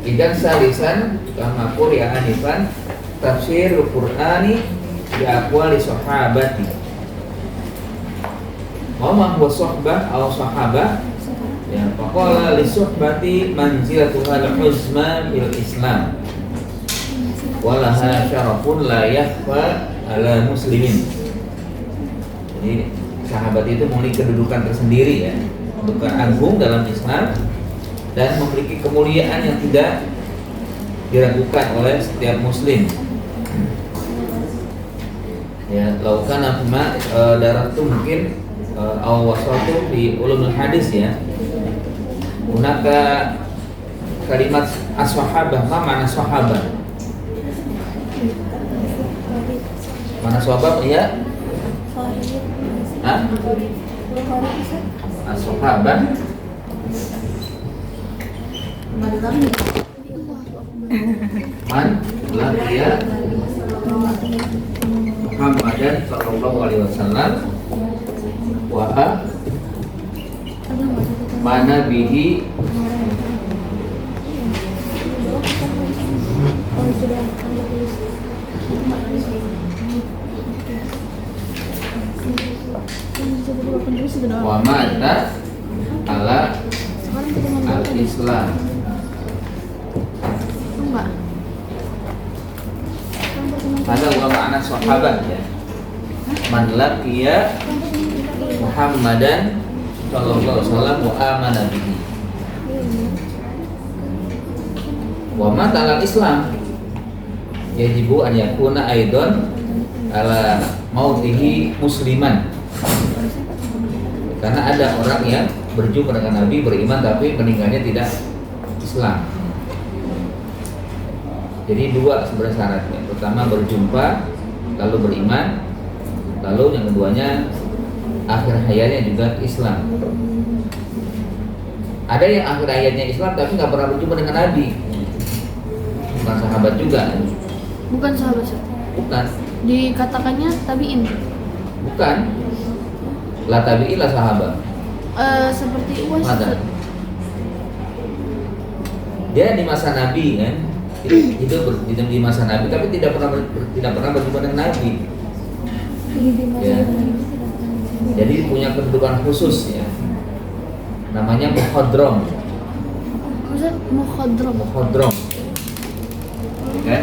Idan salisan kama quri'a anifan tafsirul Qur'ani bi aqwali sahabati. Wa ma huwa sahbah aw sahabah? Ya, faqala li suhbati manzilatuha al-uzma fil Islam. Wa laha syarafun la yakhfa ala muslimin. Jadi sahabat itu memiliki kedudukan tersendiri ya, kedudukan agung dalam Islam dan memiliki kemuliaan yang tidak diragukan oleh setiap muslim. Ya, laukan afma darat itu mungkin awal wasatu di ulumul hadis ya. Gunaka kalimat as-sahabah, mana sahabah? Mana sahabah ya? Hah? As-sahabah man laqiya Muhammadan sallallahu alaihi wasallam wa mana bihi wa mata ala al-Islam. Ada wa ma'ana sahabat ya. Man laqiya Muhammadan sallallahu alaihi wasallam wa amana bihi. Wa mata ala al-Islam. Yajibu an yakuna aidan ala mautihi musliman. Karena ada orang yang berjumpa dengan Nabi, beriman tapi meninggalnya tidak Islam. Jadi dua sebenarnya syaratnya. Pertama berjumpa, lalu beriman, lalu yang keduanya akhir hayatnya juga Islam. Ada yang akhir hayatnya Islam tapi nggak pernah berjumpa dengan Nabi. Bukan sahabat juga. Bukan sahabat. Bukan. Dikatakannya tabi'in. Bukan. La tabi'in la sahabat. Seperti Uwais. Dia di masa Nabi kan. Hidup di masa Nabi tapi tidak pernah berjumpa dengan Nabi. Ya. Jadi punya kedudukan khusus ya. Namanya mukhadram. Mukhadram. Kan?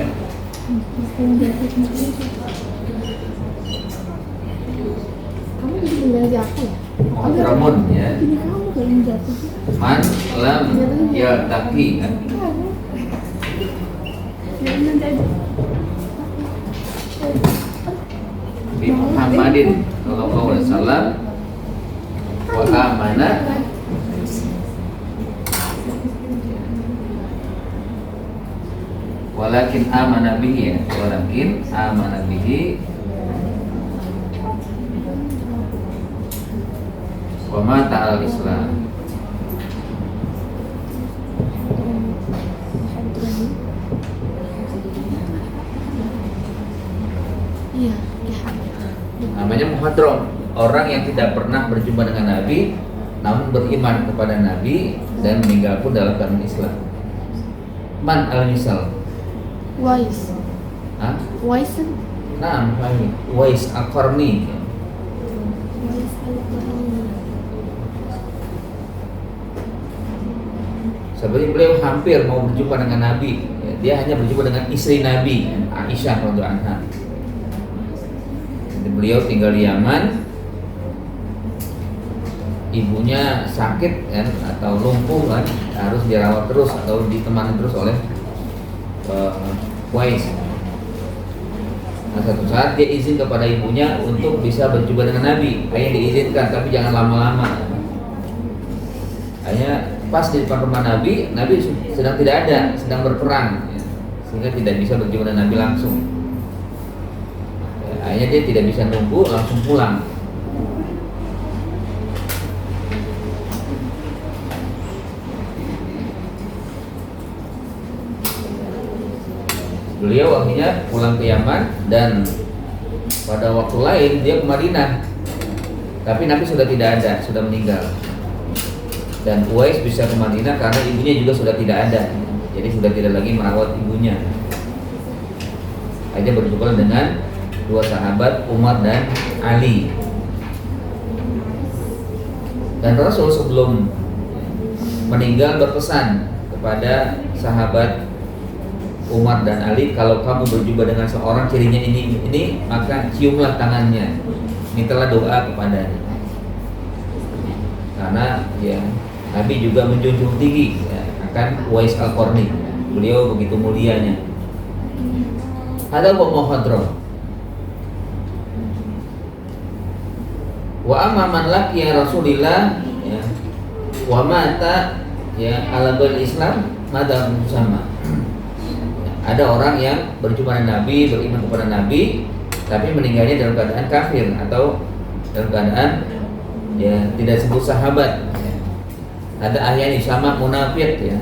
Kamu jadi menjadi apa ya? Muhadramun ya. Ini kamu kayak menjadi. Man lam yaltaqi kan. Bi Muhammadin sallallahu alaihi wasallam wa amana walakin amana bihi ya. Walakin amana bihi wa mata al-Islam. Iya, Namanya muhadram, orang yang tidak pernah berjumpa dengan Nabi namun beriman kepada Nabi dan meninggal pun dalam keadaan Islam. Man al-misal. Uwais. Hah? Uwais. Nah, Uwais al-Qarni. Sebenarnya beliau hampir mau berjumpa dengan Nabi. Dia hanya berjumpa dengan istri Nabi, Aisyah radhiyallahu anha. Beliau tinggal di Yaman, ibunya sakit kan atau lumpuh kan, harus dirawat terus atau ditemani terus oleh Uwais. Nah, satu saat dia izin kepada ibunya untuk bisa berjumpa dengan Nabi. Hanya diizinkan tapi jangan lama-lama. Hanya pas di depan rumah Nabi, Nabi sedang tidak ada, sedang berperang, ya, sehingga tidak bisa berjumpa dengan Nabi langsung. Akhirnya dia tidak bisa nunggu, langsung pulang. Beliau akhirnya pulang ke Yaman dan pada waktu lain dia ke Madinah. Tapi Nabi sudah tidak ada, sudah meninggal. Dan Uwais bisa ke Madinah karena ibunya juga sudah tidak ada. Jadi sudah tidak lagi merawat ibunya. Akhirnya berjumpa dengan dua sahabat, Umar dan Ali. Dan Rasul sebelum meninggal berpesan kepada sahabat Umar dan Ali, kalau kamu berjumpa dengan seorang cirinya ini, maka ciumlah tangannya, mintalah doa kepadanya. Karena ya Nabi juga menjunjung tinggi ya, akan Uwais Al-Qarni. Beliau begitu mulianya. Ada muhadram. Wa amma man laqiya Rasulillah ya, wa mata ya ala Islam mada sama. Ada orang yang berjumpa dengan Nabi, beriman kepada Nabi, tapi meninggalnya dalam keadaan kafir atau dalam keadaan ya tidak sebut sahabat. Ya. Ada ahyan sama munafik ya.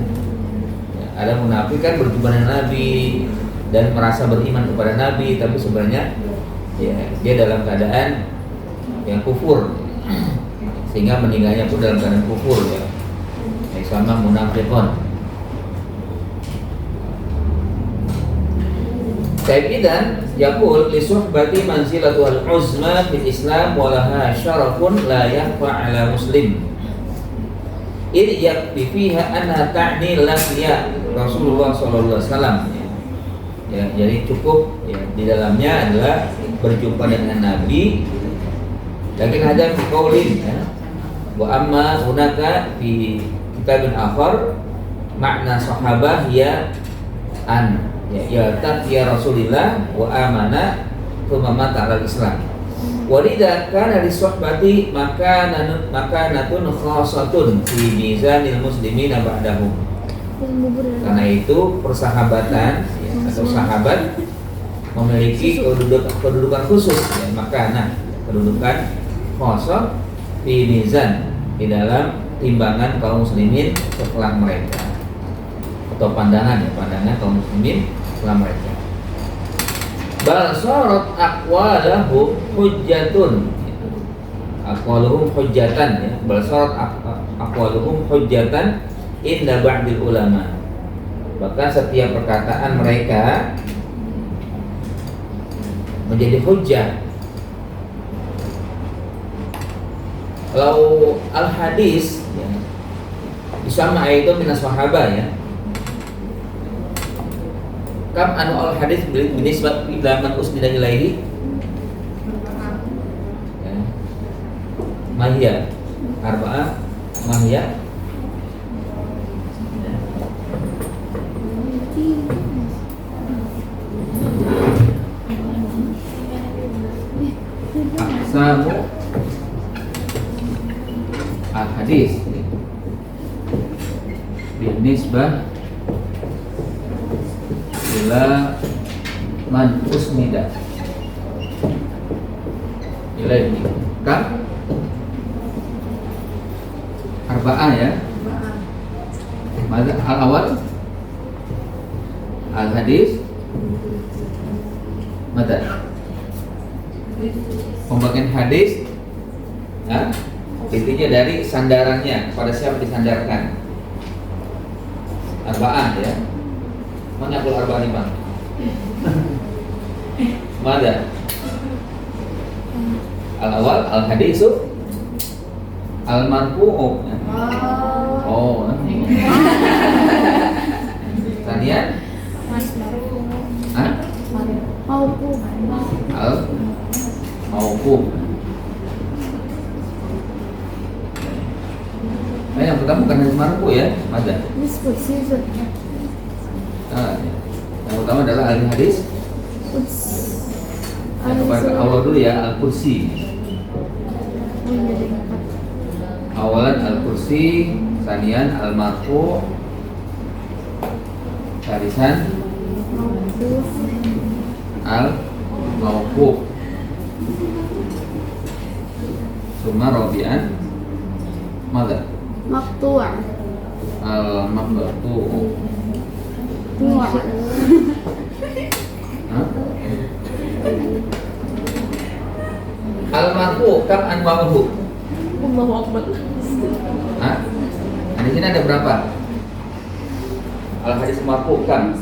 Ya. Ada munafik kan berjumpa dengan Nabi dan merasa beriman kepada Nabi, tapi sebenarnya ya dia dalam keadaan yang kufur, sehingga meninggalnya pun dalam keadaan kufur ya. Sama munafikon. Kaidan yaqul li suhbati manzilatu al-uzma fil Islam wa laha syarafun la yakhfa 'ala muslim. Idh yakfi fiha anna ta'ni laqiya Rasulullah sallallahu alaihi wasallam. Ya, jadi cukup ya, di dalamnya adalah berjumpa dengan Nabi. Lakin ada fi qaulin ya. Wa amma hunaka fi kitabin akhar makna sahabah ya an ya ya Rasulillah wa amana thumma mata al Islam. Walidha kana li suhbati makanatun khassatun fi mizanil muslimina ba'dahu. Karena itu persahabatan ya, atau sahabat memiliki kedudukan khusus ya, makanah kedudukan khassah fi mizan di dalam timbangan kaum muslimin setelah mereka, atau pandangan kaum muslimin setelah mereka. Bal sarat aqwaluhum hujjatun, aqwaluhum hujjatan ya. Bal sarat aqwaluhum hujjatan inda ba'dil ulama. Bahkan setiap perkataan mereka menjadi hujjah. Kalau al-hadis ya, disama itu minas sahabah ya. Kam anu al-hadis binisbat ila man usnida ilaihi ya. Mahya arba'ah mahya aksamu al-hadis binisbah ila man usnida ilaihi kan arba'ah ya. Mada al-awal al-hadis mada pembagian hadis ya, intinya dari sandarannya, pada siapa disandarkan. Arba'ah ya. Mana akul arba'ah ini Bang? Mada al-awal al-hadisu al-marfu'u. Oh. Tanian al-mauquf. Nah, yang pertama bukan hadis marfu ya, Mada. Yang pertama adalah al-hadis. Yang kepada awal dulu ya, al-kursi. Awalan al-kursi, sanian al-marfu, salisan al-mauquf, summa rabi'an mada Maqtu'. al-maqtu'. Al-marfu kam anwa'uhu. Allahu Akbar. Hah? Nah, di sini ada berapa? Al hadis marfu kam?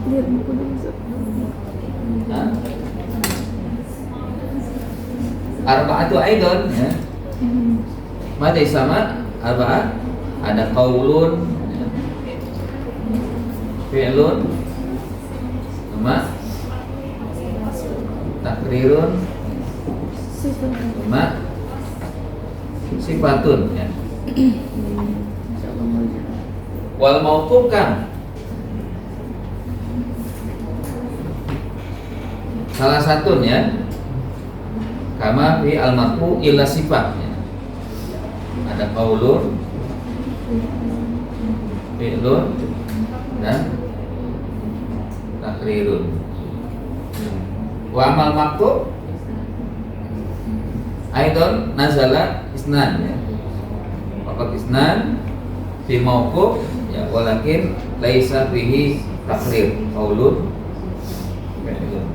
Lihat buku dulu Ustaz. Hah? Arba'atu aidon ya. Mada sama arba'ah? Ada qaulun, ya. Fi'lun, sama takrirun, Sifat. sama sifatun ya. Insyaallah mau lihat. Wal mauquf kam? Salah satu ya. Kama fi al marfu illa sifat ya. Ada qaulun, fi'lun, dan takrirun. Wa amal maktub aidon nazala isnan ya. Faqat isnan fi mauquf ya, walakin laisa fihi takrir qaulun fi'lun.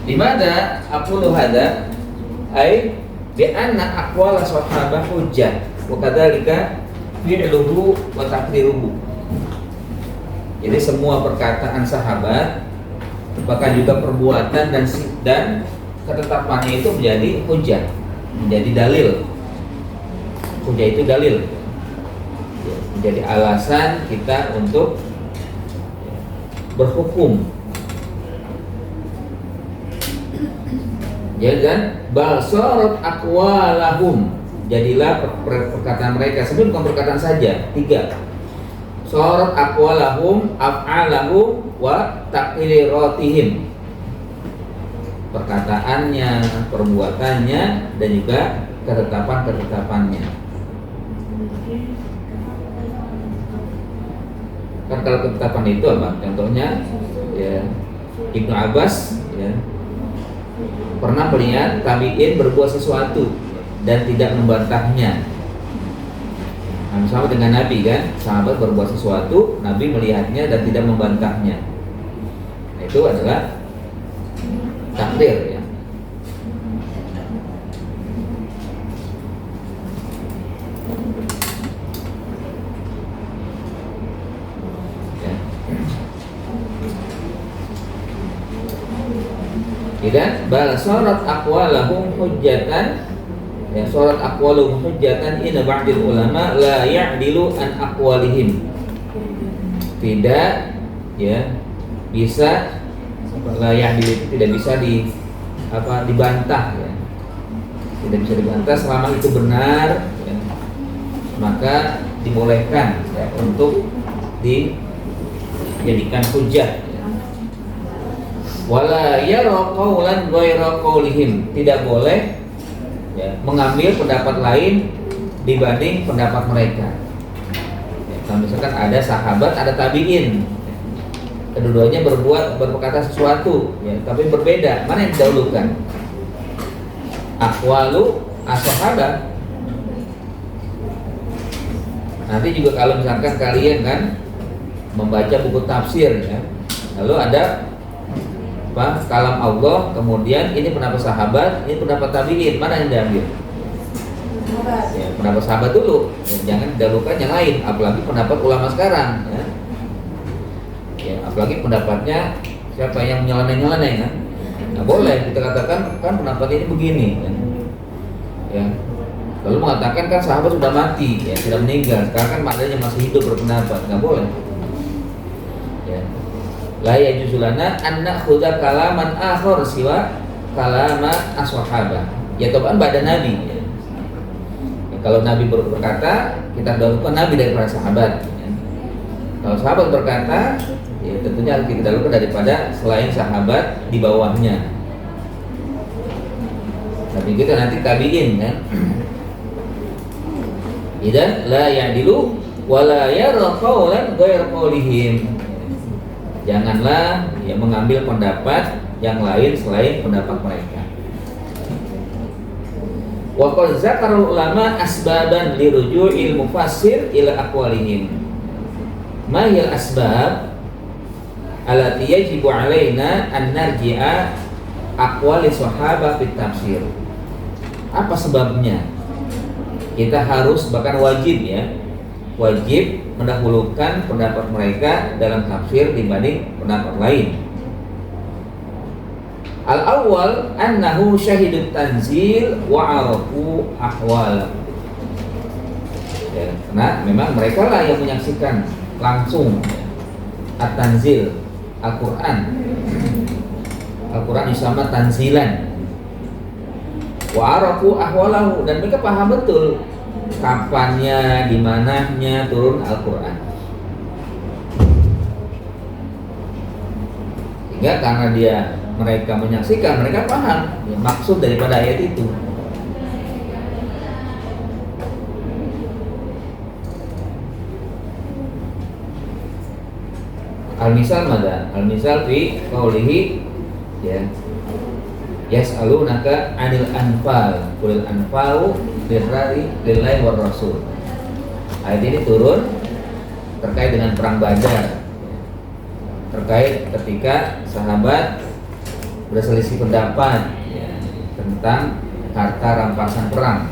Dimana aqulu hada ay bi anna aqwala sahabah hujjah wa kadzalika fi'luhu wa takriruhu. Jadi semua perkataan sahabat, bahkan juga perbuatan dan ketetapannya itu menjadi hujjah, menjadi dalil. Hujjah itu dalil, menjadi alasan kita untuk berhukum. Ya kan? Balsorot aqwalahum, jadilah perkataan mereka. Sebenarnya bukan perkataan saja, 3. Sorot aqwalahum, af'alahum, wa takriratihim. Perkataannya, perbuatannya, dan juga ketetapan-ketetapannya. Kan kalau ketetapan itu apa? Contohnya ya, Ibnu Abbas ya, pernah melihat tabi'in berbuat sesuatu dan tidak membantahnya. Nah, sama dengan Nabi kan, sahabat berbuat sesuatu, Nabi melihatnya dan tidak membantahnya. Nah, itu adalah takdir ya. Dan bal sarat aqwalahum hujjatan ya, sarat aqwaluhum hujjatan inna ba'dil ulama la ya'dilu an aqwalihim. Tidak ya bisa la ya'dilu, tidak bisa dibantah ya. Tidak bisa dibantah selama itu benar ya. Maka dibolehkan ya, untuk dijadikan hujjah. Wala yara qaulan ghaira qaulihim, tidak boleh ya, mengambil pendapat lain dibanding pendapat mereka. Ya, kalau misalkan ada sahabat, ada tabi'in, ya, kedua-duanya berkata sesuatu, ya, tapi berbeda, mana yang didahulukan? Aqwalu as-sahabah. Nanti juga kalau misalkan kalian kan membaca buku tafsir ya, lalu ada kalam Allah, kemudian ini pendapat sahabat, ini pendapat tabi'in, mana yang diambil? Ya, pendapat sahabat dulu, ya, jangan didahulukan yang lain, apalagi pendapat ulama sekarang ya. Ya, apalagi pendapatnya siapa yang nyeleneh-nyeleneh kan? Nggak boleh kita katakan kan pendapat ini begini ya. Ya. Lalu mengatakan kan sahabat sudah mati ya, sudah meninggal, sekarang kan maknanya masih hidup berpendapat, nggak boleh ya. La yajuzu lana an nakhudha kalaman akhar siwa kalama as-sahabah. Ya toban badan Nabi ya. Ya, kalau Nabi berkata, kita dahulukan Nabi daripada sahabat ya. Kalau sahabat berkata, ya tentunya harus kita dahulukan daripada selain sahabat di bawahnya. Tapi kita nanti tabi'in kan. Idan la ya'dilu wa la yara qaulan ghair qaulihim. Janganlah ya mengambil pendapat yang lain selain pendapat mereka. Wa qad zakara ulama asbaban liruju'il mufassir ila aqwalihim. Ma hiya asbab allati yajibu alaina an narji'a aqwali sahabah fit tafsir. Apa sebabnya? Kita harus bahkan wajib ya wajib mendahulukan pendapat mereka dalam tafsir dibanding pendapat lain. Al-awwal annahu syahidut tanzil wa arafu ahwal. Ya, karena memang mereka lah yang menyaksikan langsung at-tanzil, Al-Quran. Al-Quran disama tanzilan. Wa arafu ahwalahu, dan mereka paham betul kapannya, di mananya turun Al-Quran. Sehingga karena mereka menyaksikan, mereka paham ya, maksud daripada ayat itu. Al-misal mada? Al-misal fi qaulihi ya. Yas'alunaka 'anil anfal, qul anfalu lillahi war rasul. Ayat ini turun terkait dengan perang Badar. Terkait ketika sahabat berselisih pendapat ya, tentang harta rampasan perang.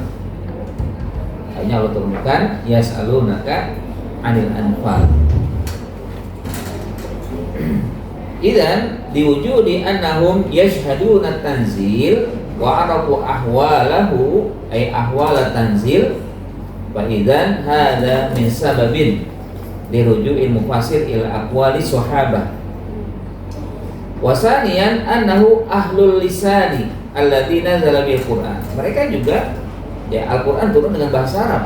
Akhirnya Allah turunkan yas'alunaka 'anil anfal. Idzan diwujudi annahum yashhaduna tanzil wa arafu ahwalahu ay ahwala tanzil, fa idzan hadza min sababin diruju'il mufassir ila aqwali sahabah. Wasaniyan annahu ahlul lisani alladzi nazala bil Qur'an. Mereka juga ya Al-Qur'an turun dengan bahasa Arab.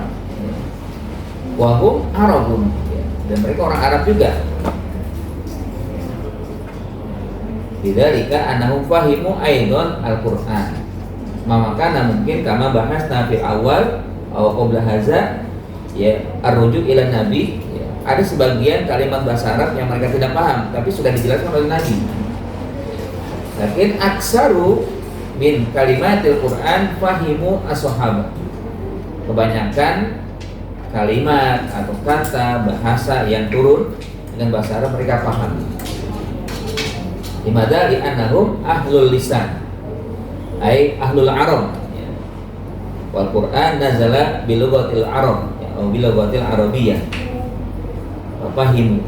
Wa hum Arabun, ya, dan mereka orang Arab juga. Bidzalika annahum fahimu aidan Al-Qur'an. Maka mungkin kama bahasna fil awal aw qabla hadza ya ar-ruju' ila nabi, ya, ada sebagian kalimat bahasa Arab yang mereka tidak paham tapi sudah dijelaskan oleh Nabi. Lakin aksaru min kalimatil Qur'an fahimu as-sahabah. Kebanyakan kalimat atau kata bahasa yang turun dengan bahasa Arab mereka paham. Dimana li annahum ahlul lisan, ay ahlul Arab. Wal Qur'an nazala bil lughatil Arab, atau bil lughatil Arabiyyah. Fahimu.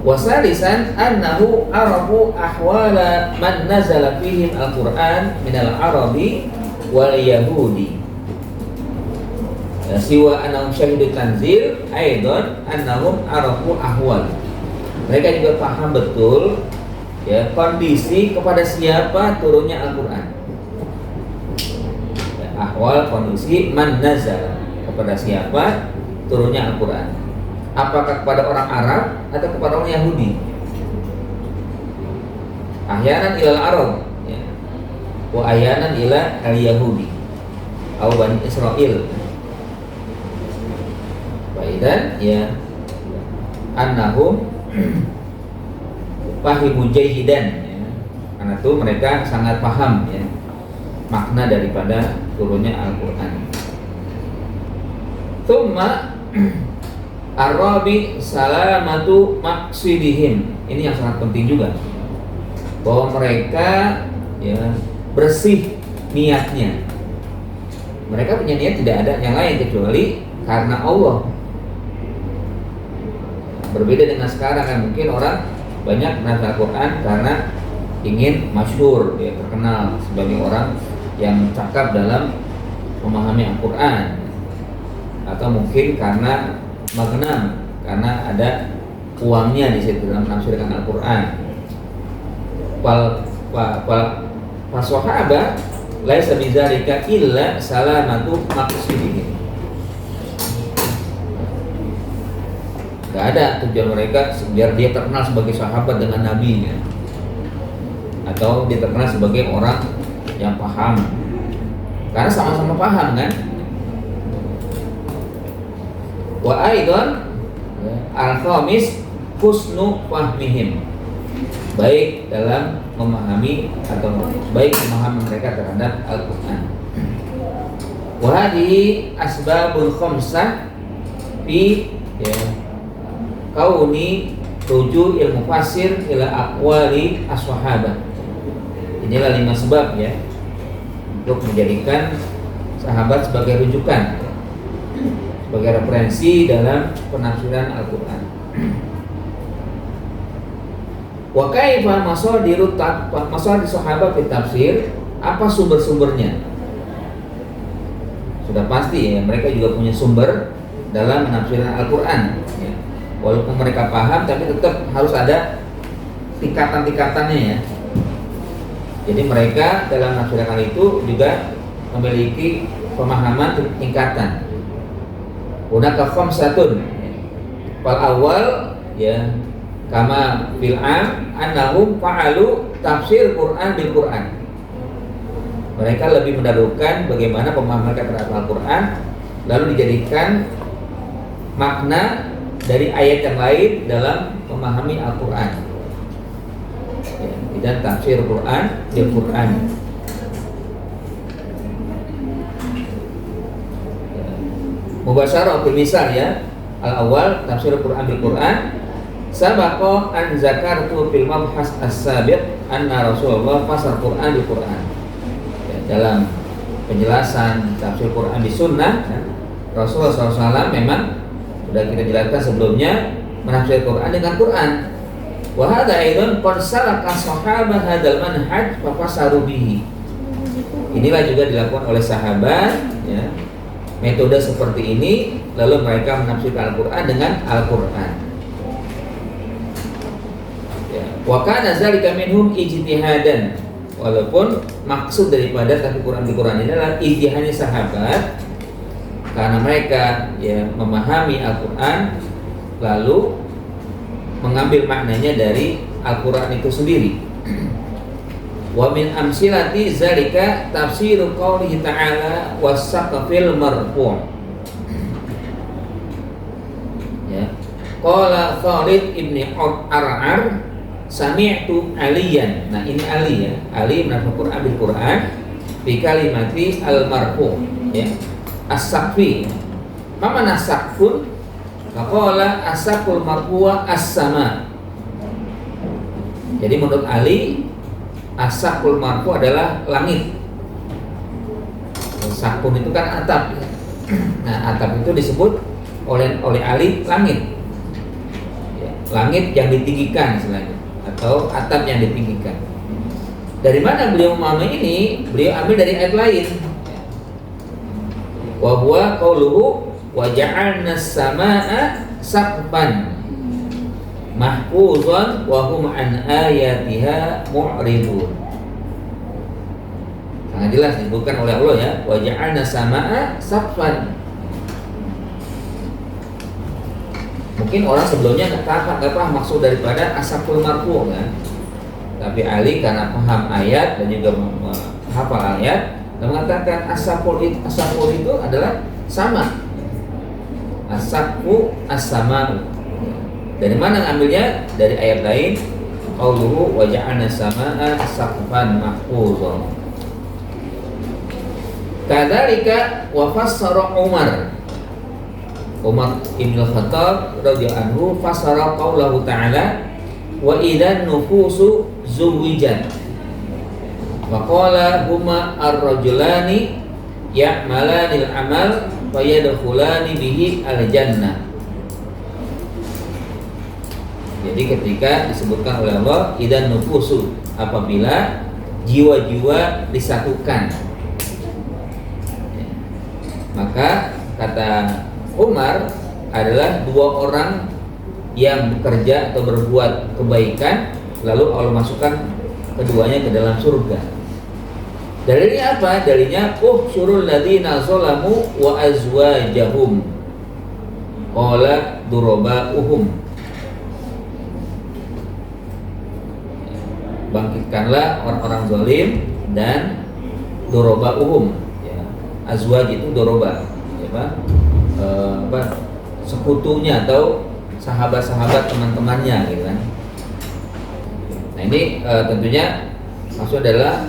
Wasalisan annahu arafu ahwala man nazala fihim al-Qur'an minal Arabi wal Yahudi. Siwa annahum syahidu tanzil aidan annahum arafu ahwal. Mereka juga paham betul ya kondisi kepada siapa turunnya Al-Qur'an. Ya, ahwal kondisi man nazala, kepada siapa turunnya Al-Qur'an. Apakah kepada orang Arab atau kepada orang Yahudi? Ahyanan ilal Arab ya. Wa ahyanan ila al-Yahudi atau Bani Israel. Dan ya annahum fahimu jahidan ya. Karena itu mereka sangat paham ya makna daripada turunnya Al-Qur'an. Tsumma Arabi salamatu maqsidihim. Ini yang sangat penting juga, bahwa mereka ya bersih niatnya. Mereka punya niat tidak ada yang lain kecuali karena Allah. Berbeda dengan sekarang kan mungkin orang banyak menafsir Al-Quran karena ingin masyhur, ya, terkenal sebagai orang yang cakap dalam memahami Al-Quran, atau mungkin karena magnam, karena ada uangnya di situ dalam menafsirkan Al-Quran. Pas sahabat laisa bidzalika illa salamatu maqsidihim. Gak ada tujuan mereka biar dia terkenal sebagai sahabat dengan Nabi ya. Atau dia terkenal sebagai orang yang paham. Karena sama-sama paham kan. Wa aidan al-khamis husnu fahmihim. Baik dalam memahami atau baik pemahaman mereka terhadap Al-Quran. Wa hadhihi asbabul khamsah fi ya kauni ruju' ilmu fasir ila aqwali as-sahabah. Inilah 5 sebab ya untuk menjadikan sahabat sebagai rujukan, sebagai referensi dalam penafsiran Al-Quran. Wa kaifa masadiru sahabat fi tafsir, apa sumber-sumbernya? Sudah pasti ya, mereka juga punya sumber dalam penafsiran Al-Quran ya. Walaupun mereka paham, tapi tetap harus ada tingkatan-tingkatannya ya. Jadi mereka dalam menafsirkan itu juga memiliki pemahaman tingkatan. Hunaka khamsatun. Fal awal ya kama fil am annahum fa'alu tafsir Quran bil Quran. Mereka lebih mendahulukan bagaimana pemahaman mereka terhadap Al-Quran, lalu dijadikan makna dari ayat yang lain dalam memahami Al-Quran ya, dan tafsir Quran bil Quran. Mubasyarah misal ya, al-awwal tafsir Quran bil Quran. Sabaqa an zakartu fil mabhas as-sabiq anna Rasulullah fasar Quran bil Quran. Ya, dalam penjelasan tafsir Quran di sunnah ya, Rasulullah SAW memang sudah kita jelaskan sebelumnya menafsir Quran dengan Quran. Wa hadza aidan qad salaka sahabah hadzal manhaj fa fasaru bihi. Inilah juga dilakukan oleh sahabat ya, metode seperti ini, lalu mereka menafsirkan Al-Quran dengan Al-Quran ya. Wa kana zalika minhum ijtihadan, walaupun maksud daripada tafsir Quran di Quran ini adalah ijtihadnya sahabat, karena mereka ya memahami Al-Quran lalu mengambil maknanya dari Al-Quran itu sendiri. Wa min amsilati zalika tafsiru qaulihi ta'ala was-saqfil marfu'. Ya. Qala Khalid ibni Ar'ar sami'tu Aliyan. Nah, ini Ali ya. Ali menafsir Quran bil Quran bi kalimati al-marfu' ya. As-saqfi. Apa makna saqfun? Qala as-saqful marfu' as-sama. Jadi menurut Ali as-saqful marfu adalah langit. Saqfun itu kan atap. Nah, atap itu disebut oleh Ali langit. Ya, langit yang ditinggikan istilahnya, atau atap yang ditinggikan. Dari mana beliau memahami ini? Beliau ambil dari ayat lain. Wa huwa qauluhu wa ja'alna as-samaa'a saqfan mahfuzan wa hum an ayatiha mu'ridun. Sangat jelas disebutkan oleh Allah ya, wa ja'alna as-samaa'a saqfan. Mungkin orang sebelumnya nggak paham maksud daripada as-saqful marfu' kan. Tapi Ali karena paham ayat dan juga menghafal ayat, dan mengatakan as-saqful itu adalah sama. As-saqfu as-sama'u. Dari mana ngambilnya? Dari ayat lain, qauluhu wa ja'alna as-samaa'a saqfan mahfuzan. Kadzalika wa fassara Umar ibn al-Khattab radhiyallahu anhu fassara qaulahu ta'ala wa idzan nufusu zuwijat. Wa qala huma ar-rajulani ya'malanil amal wa yadkhulani bihi al-jannah. Jadi ketika disebutkan oleh Allah idzan nufusu, apabila jiwa-jiwa disatukan ya, maka kata Umar adalah dua orang yang bekerja atau berbuat kebaikan, lalu Allah masukkan keduanya ke dalam surga. Dalilnya apa? Dalilnya surul ladzina zalamu wa azwajahum qala duraba'uhum. Bangkitkanlah orang-orang zalim dan duraba'uhum ya. Azwaj itu doroba ya, sekutunya atau sahabat-sahabat teman-temannya gitu kan. Nah ini tentunya maksud adalah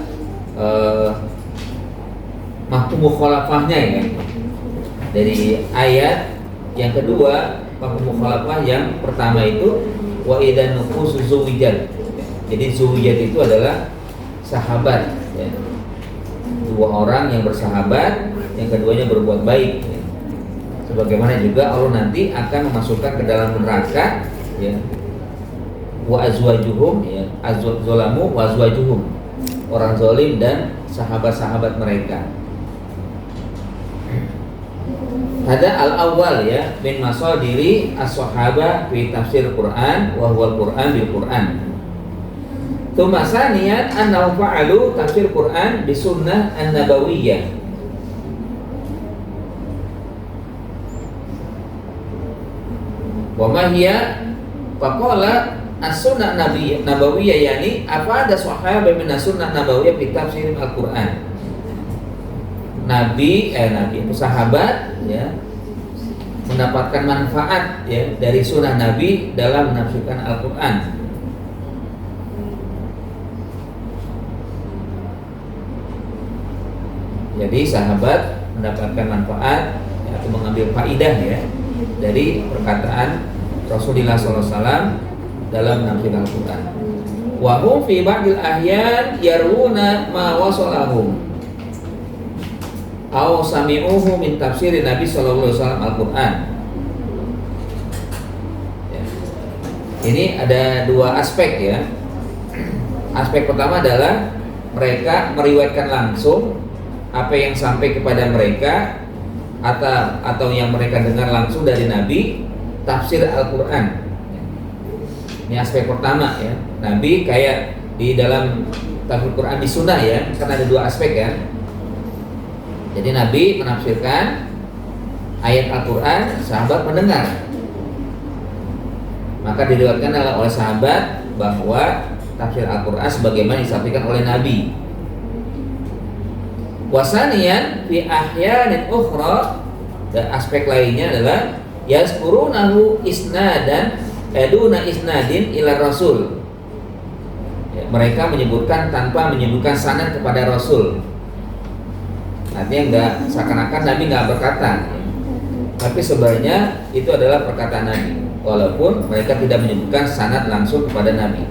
mafhum mukhalafahnya ya. Dari ayat yang kedua, mafhum mukhalafah yang pertama itu wa idzan nufusu zuwijat. Jadi zuwijat itu adalah sahabat ya. Dua orang yang bersahabat yang keduanya berbuat baik. Ya. Sebagaimana juga Allah nanti akan memasukkan ke dalam neraka, ya, wa azwajuhum, ya, zolamu wa azwajuhum, orang zalim dan sahabat-sahabat mereka. Ada al-awwal, ya, min masadiri as-sahabah fi tafsir Quran wa huwa al-Quran bil Quran. Tsumma saniyan annahu fa'alu tafsir Quran bi sunnah an-nabawiyyah. Wa ma hiya faqala as-sunnah nabawiyah, yani apa ada sahabat min as-sunnah nabawiyah fi tafsir Al-Qur'an. Nabi sahabat, ya, mendapatkan manfaat, ya, dari sunnah Nabi dalam menafsirkan Al-Qur'an. Jadi sahabat mendapatkan manfaat, ya, atau mengambil faidah, ya, dari perkataan Rasulullah SAW dalam menafsirkan Al-Quran. Wa hum fi ba'dil ahyan yaruna ma wasalahum aw sami'uhu min tafsir Nabi sallallahu alaihi wasallam Al-Quran. Ya. Ini ada dua aspek, ya. Aspek pertama adalah mereka meriwayatkan langsung apa yang sampai kepada mereka atau yang mereka dengar langsung dari Nabi tafsir Al-Quran. Ini aspek pertama, ya. Nabi kayak di dalam tafsir Quran di sunnah, ya, karena ada dua aspek, ya. Jadi Nabi menafsirkan ayat Al-Quran, sahabat mendengar. Maka diriwayatkan oleh sahabat bahwa tafsir Al-Quran sebagaimana disampaikan oleh Nabi. Wasaniyan fi ahyanin ukhra, dan aspek lainnya adalah yazkurunahu isnadan duna isnadin ila rasul. Ya, mereka menyebutkan tanpa menyebutkan sanad kepada Rasul. Artinya enggak, seakan-akan Nabi enggak berkata, tapi sebenarnya itu adalah perkataan Nabi, walaupun mereka tidak menyebutkan sanad langsung kepada Nabi.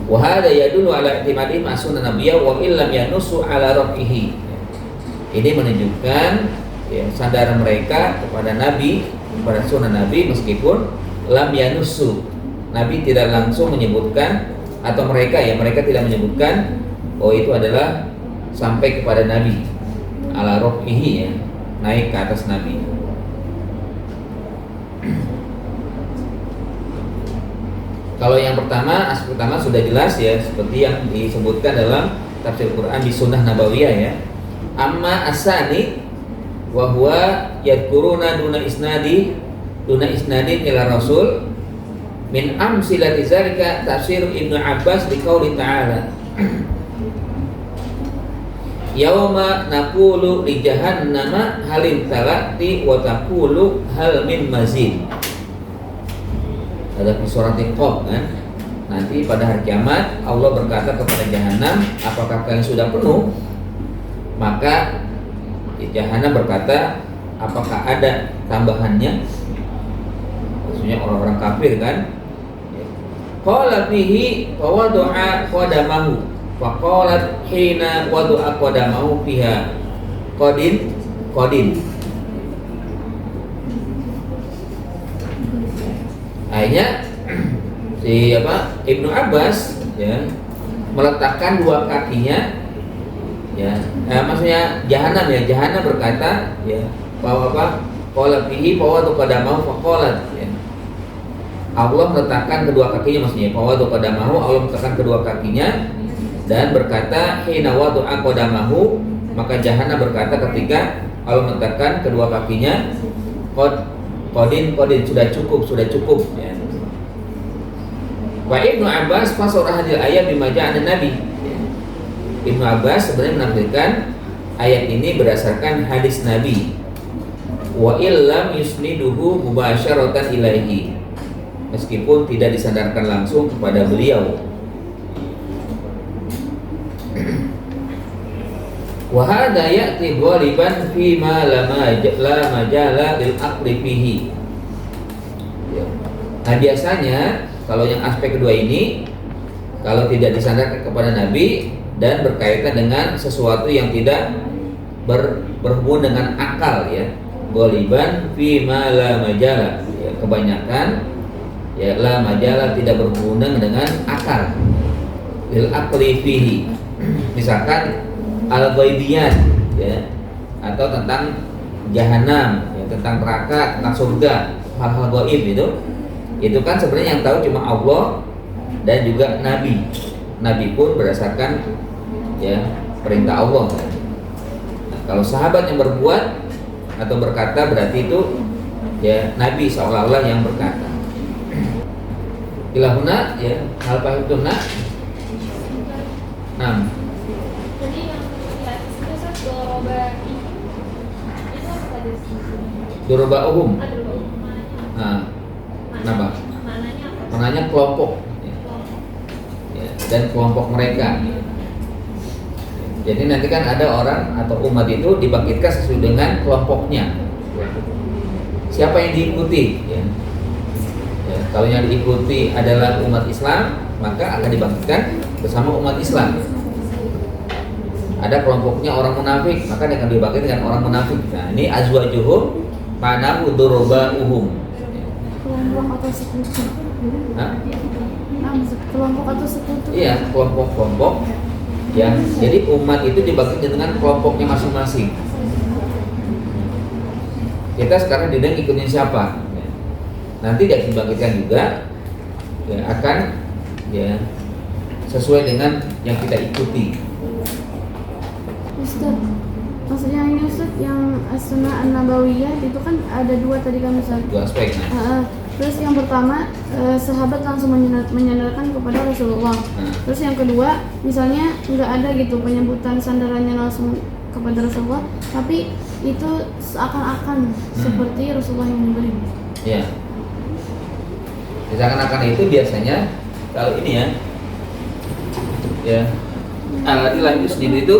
Wa hadza yadullu ala i'timadi ma'sunan nabiyya wa illam yanusu ala rafihi. Ini menunjukkan, ya, sandaran mereka kepada Nabi, kepada sunnah Nabi, meskipun lam yanusu, Nabi tidak langsung menyebutkan, atau mereka tidak menyebutkan oh itu adalah sampai kepada Nabi, ala rafihi, ya, naik ke atas Nabi. Kalau yang pertama, aspek pertama sudah jelas, ya, seperti yang disebutkan dalam tafsir Quran di sunnah nabawiyah, ya. Amma asani wa huwa yadkuruna duna isnadin ila rasul min amsilati zalika tafsir Ibnu Abbas di qauli ta'ala yauma naqulu li jahannama halin talati wa taqulu hal min mazid. Ada di surat Qaf, kan? Nanti pada hari kiamat Allah berkata kepada jahanam, apakah kalian sudah penuh? Maka jahanam berkata, apakah ada tambahannya? Maksudnya orang-orang kafir, kan? Qala fihi wa wada'a qadamahu wa qalat hina wada'a qadamahu fiha qadin. Akhirnya Ibnu Abbas, ya, meletakkan dua kakinya, ya, maksudnya jahanam, ya, jahanam berkata, ya, bahwa qala fihi fa wada'a qadamahu fa qalat, ya. Allah meletakkan kedua kakinya, maksudnya fa wada'a qadamahu, Allah meletakkan kedua kakinya dan berkata hina wada'a qadamahu, maka jahanam berkata ketika Allah meletakkan kedua kakinya, Qadin sudah cukup, ya. Wa Ibnu Abbas fasara hadil ayat bima ja'ana Nabi. Ibnu Abbas sebenarnya menafsirkan ayat ini berdasarkan hadis Nabi. Wa illam yusniduhu mubasyaratan ilaihi, meskipun tidak disandarkan langsung kepada beliau. Wa hadza ya'ti ghaliban fi ma la majala lil aqli fihi. Nah, biasanya kalau yang aspek kedua ini, kalau tidak disandarkan kepada Nabi dan berkaitan dengan sesuatu yang tidak berhubungan dengan akal ya. Ghaliban fi ma la majala ya, kebanyakan ya la majala tidak berhubungan dengan akal. Lil aqli fihi. Misalkan al-ghaibiyat ya, atau tentang jahanam ya, tentang neraka, tentang surga, hal-hal gaib itu kan sebenarnya yang tahu cuma Allah dan juga Nabi. Nabi pun berdasarkan ya perintah Allah. Nah, kalau sahabat yang berbuat atau berkata berarti itu ya Nabi seolah-olah yang berkata. Ilahuna ya hal pahituna. Nah, Jadi yang di atas itu Ustaz doroba itu apa tadi? duruba'uhum. Aduh, Nah, kenapa? mananya apa? Maknanya kelompok ya, dan kelompok mereka. Jadi nanti kan ada orang atau umat itu dibangkitkan sesuai dengan kelompoknya. Siapa yang diikuti? Ya. Ya, kalau yang diikuti adalah umat Islam, maka akan dibangkitkan bersama umat Islam. Ada kelompoknya orang munafik, maka dia akan dibangkitkan dengan orang munafik. Nah, ini azwajuhum ma'nahu duruba'uhum. Kelompok atau sekutu. Hah? Kelompok atau sekutu. Iya, kelompok-kelompok yang jadi umat itu dibagi dengan kelompoknya masing-masing. Kita sekarang tidak ikutin siapa, nanti dia dibangkitkan juga ya, akan ya sesuai dengan yang kita ikuti. Ustaz, maksudnya ini Ustaz yang as-sunnah an-nabawiyah itu kan ada dua tadi kan Ustaz. Dua aspek. Terus yang pertama sahabat langsung menyandarkan kepada Rasulullah. Terus yang kedua misalnya nggak ada gitu penyebutan sandarannya langsung kepada Rasulullah, tapi itu seakan-akan seperti Rasulullah yang memberi. Ya. Seakan-akan itu biasanya kalau ini ya al-adilah itu sendiri itu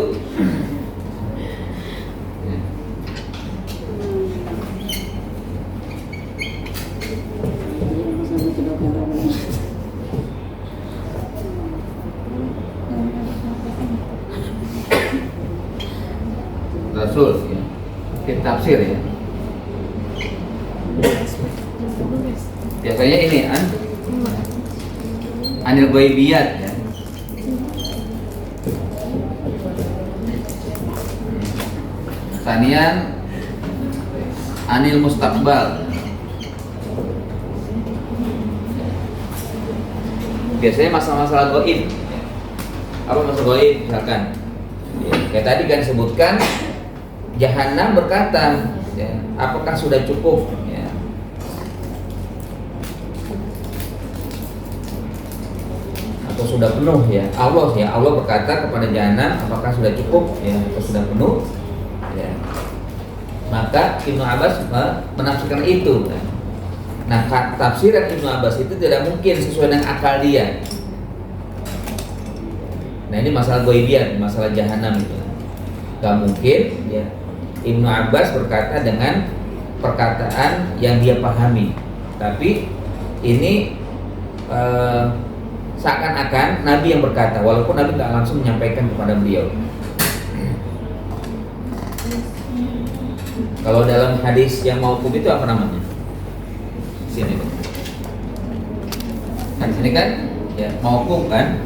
Rasul ya. Kita tafsir ya. Biasanya ini anil ghaibiyat ya. Sanian anil mustaqbal. Biasanya masalah-masalah gaib. Apa masalah gaib misalkan? Ya, kayak tadi kan disebutkan Jahanam berkata, ya, apakah sudah cukup? Ya. Atau sudah penuh ya? Allah berkata kepada Jahanam, apakah sudah cukup? Ya, atau sudah penuh? Ya. Maka Ibnu Abbas menafsirkan itu. Nah, tafsiran Ibnu Abbas itu tidak mungkin sesuai dengan akal dia. Nah, ini masalah ghaibiyat, masalah Jahanam itu. Gak mungkin ya. Ibnu Abbas berkata dengan perkataan yang dia pahami, tapi ini seakan-akan Nabi yang berkata, walaupun Nabi tidak langsung menyampaikan kepada beliau. Kalau dalam hadis yang mauquf itu apa namanya? Sini. Kan sini kan, ya mauquf kan.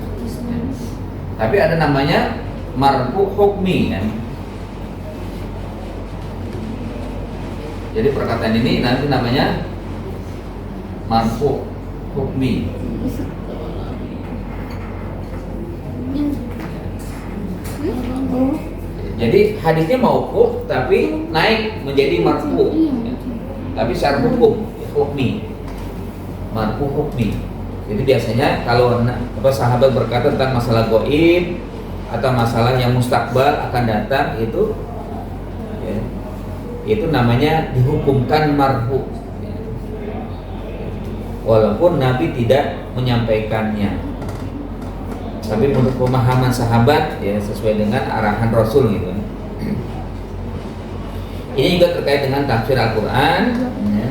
Tapi ada namanya marfu hukmi kan. Jadi perkataan ini nanti namanya marfu hukmi. Jadi hadisnya mauquf tapi naik menjadi marfu. Tapi secara hukum hukmi. Marfu hukmi. Jadi biasanya kalau sahabat berkata tentang masalah gaib atau masalah yang mustakbal akan datang itu ya, itu namanya dihukumkan marfu, walaupun Nabi tidak menyampaikannya, tapi menurut pemahaman sahabat ya sesuai dengan arahan Rasul gitu. Ini juga terkait dengan tafsir Al-Quran ya.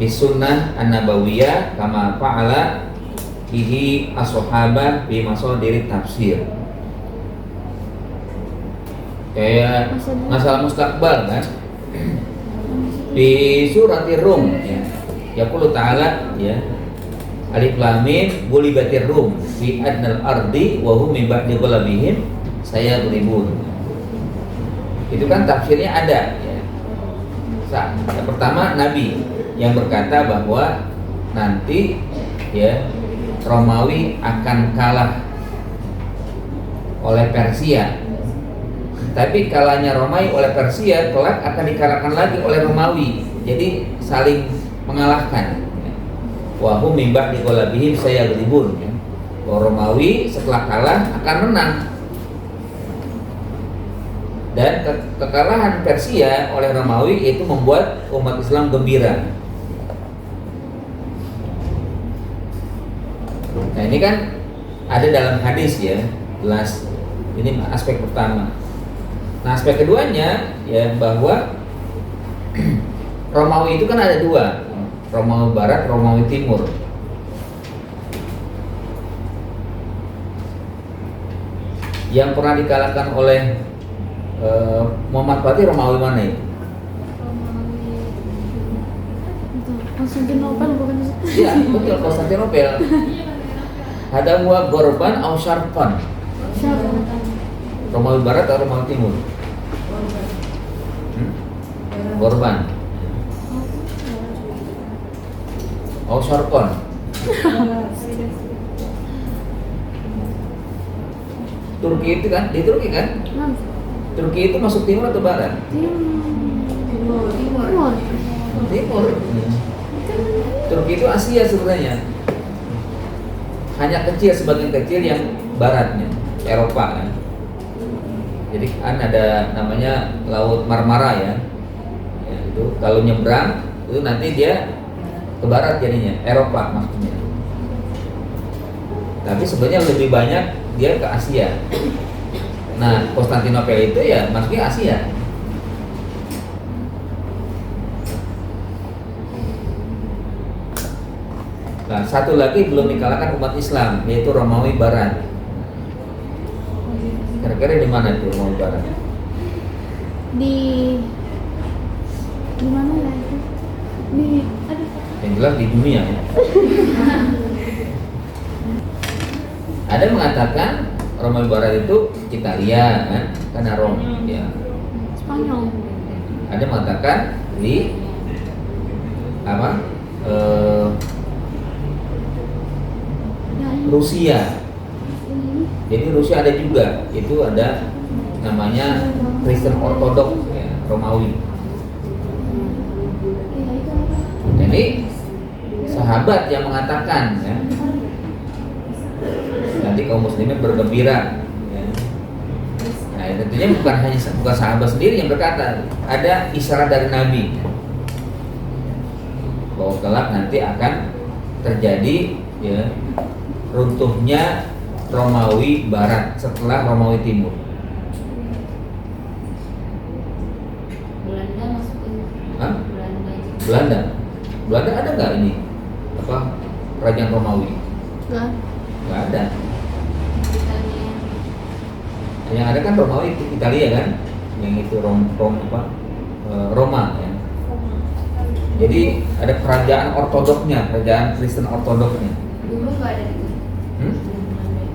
Bisunnah an-nabawiyah kama fa'ala bihi as-sahabah bi masadir tafsir. Kayak masalah mustakbal kan. Di surat Rum ya. Yaqulu ta'ala ya. Alif lam mim gulibatir rum fi adnal ardi wa hum min ba'di ghalabihim sayaghlibun. Itu kan tafsirnya ada ya. Yang pertama Nabi yang berkata bahwa nanti ya Romawi akan kalah oleh Persia. Tapi kalahnya Romawi oleh Persia kelak akan dikalahkan lagi oleh Romawi. Jadi saling mengalahkan. Wa hum min ba'di ghalabihim sayaghlibun. Romawi setelah kalah akan menang. Dan kekalahan Persia oleh Romawi itu membuat umat Islam gembira. Nah ini kan ada dalam hadis ya, jelas. Ini aspek pertama. Nah aspek keduanya ya bahwa Romawi itu kan ada dua, Romawi Barat, Romawi Timur. Yang pernah dikalahkan oleh Muhammad Fatih Romawi mana itu? Konstantinopel bukan? Iya betul, Konstantinopel. Ada huwa Gorban atau Syarqan? Romawi Barat atau Romawi Timur? Gorban. Oh Syarqan. Turki itu kan, di Turki kan? Turki itu masuk timur atau barat? Timur. Timur. Turki itu Asia sebenarnya. Hanya kecil, sebagian kecil yang baratnya, Eropa kan. Jadi kan ada namanya Laut Marmara ya. Ya itu kalau nyebrang itu nanti dia ke barat jadinya, Eropa maksudnya. Tapi sebenarnya lebih banyak dia ke Asia. Nah, Konstantinopel itu ya maksudnya Asia. Nah, satu lagi belum dikalahkan umat Islam, yaitu Romawi Barat. Kira-kira di mana itu Romawi Barat? Di mana ya itu? Yang jelas di dunia ya. Ada yang mengatakan Romawi Barat itu Italia kan, karena Rom ya. Spanyol. Ada yang mengatakan di apa? Rusia. Jadi Rusia ada juga, itu ada namanya Kristen Ortodok ya, Romawi. Jadi sahabat yang mengatakan ya, nanti kaum muslimin bergembira ya. Nah tentunya bukan sahabat sendiri yang berkata, ada isyarat dari Nabi bahwa kelak nanti akan terjadi ya runtuhnya Romawi Barat setelah Romawi Timur. Belanda masukin. Hah? Belanda. Belanda ada nggak ini apa kerajaan Romawi? Nggak ada. Yang ada kan Romawi itu Italia kan, yang itu Roma ya. Jadi ada kerajaan Ortodoknya, kerajaan Kristen Ortodoknya. Dulu nggak ada di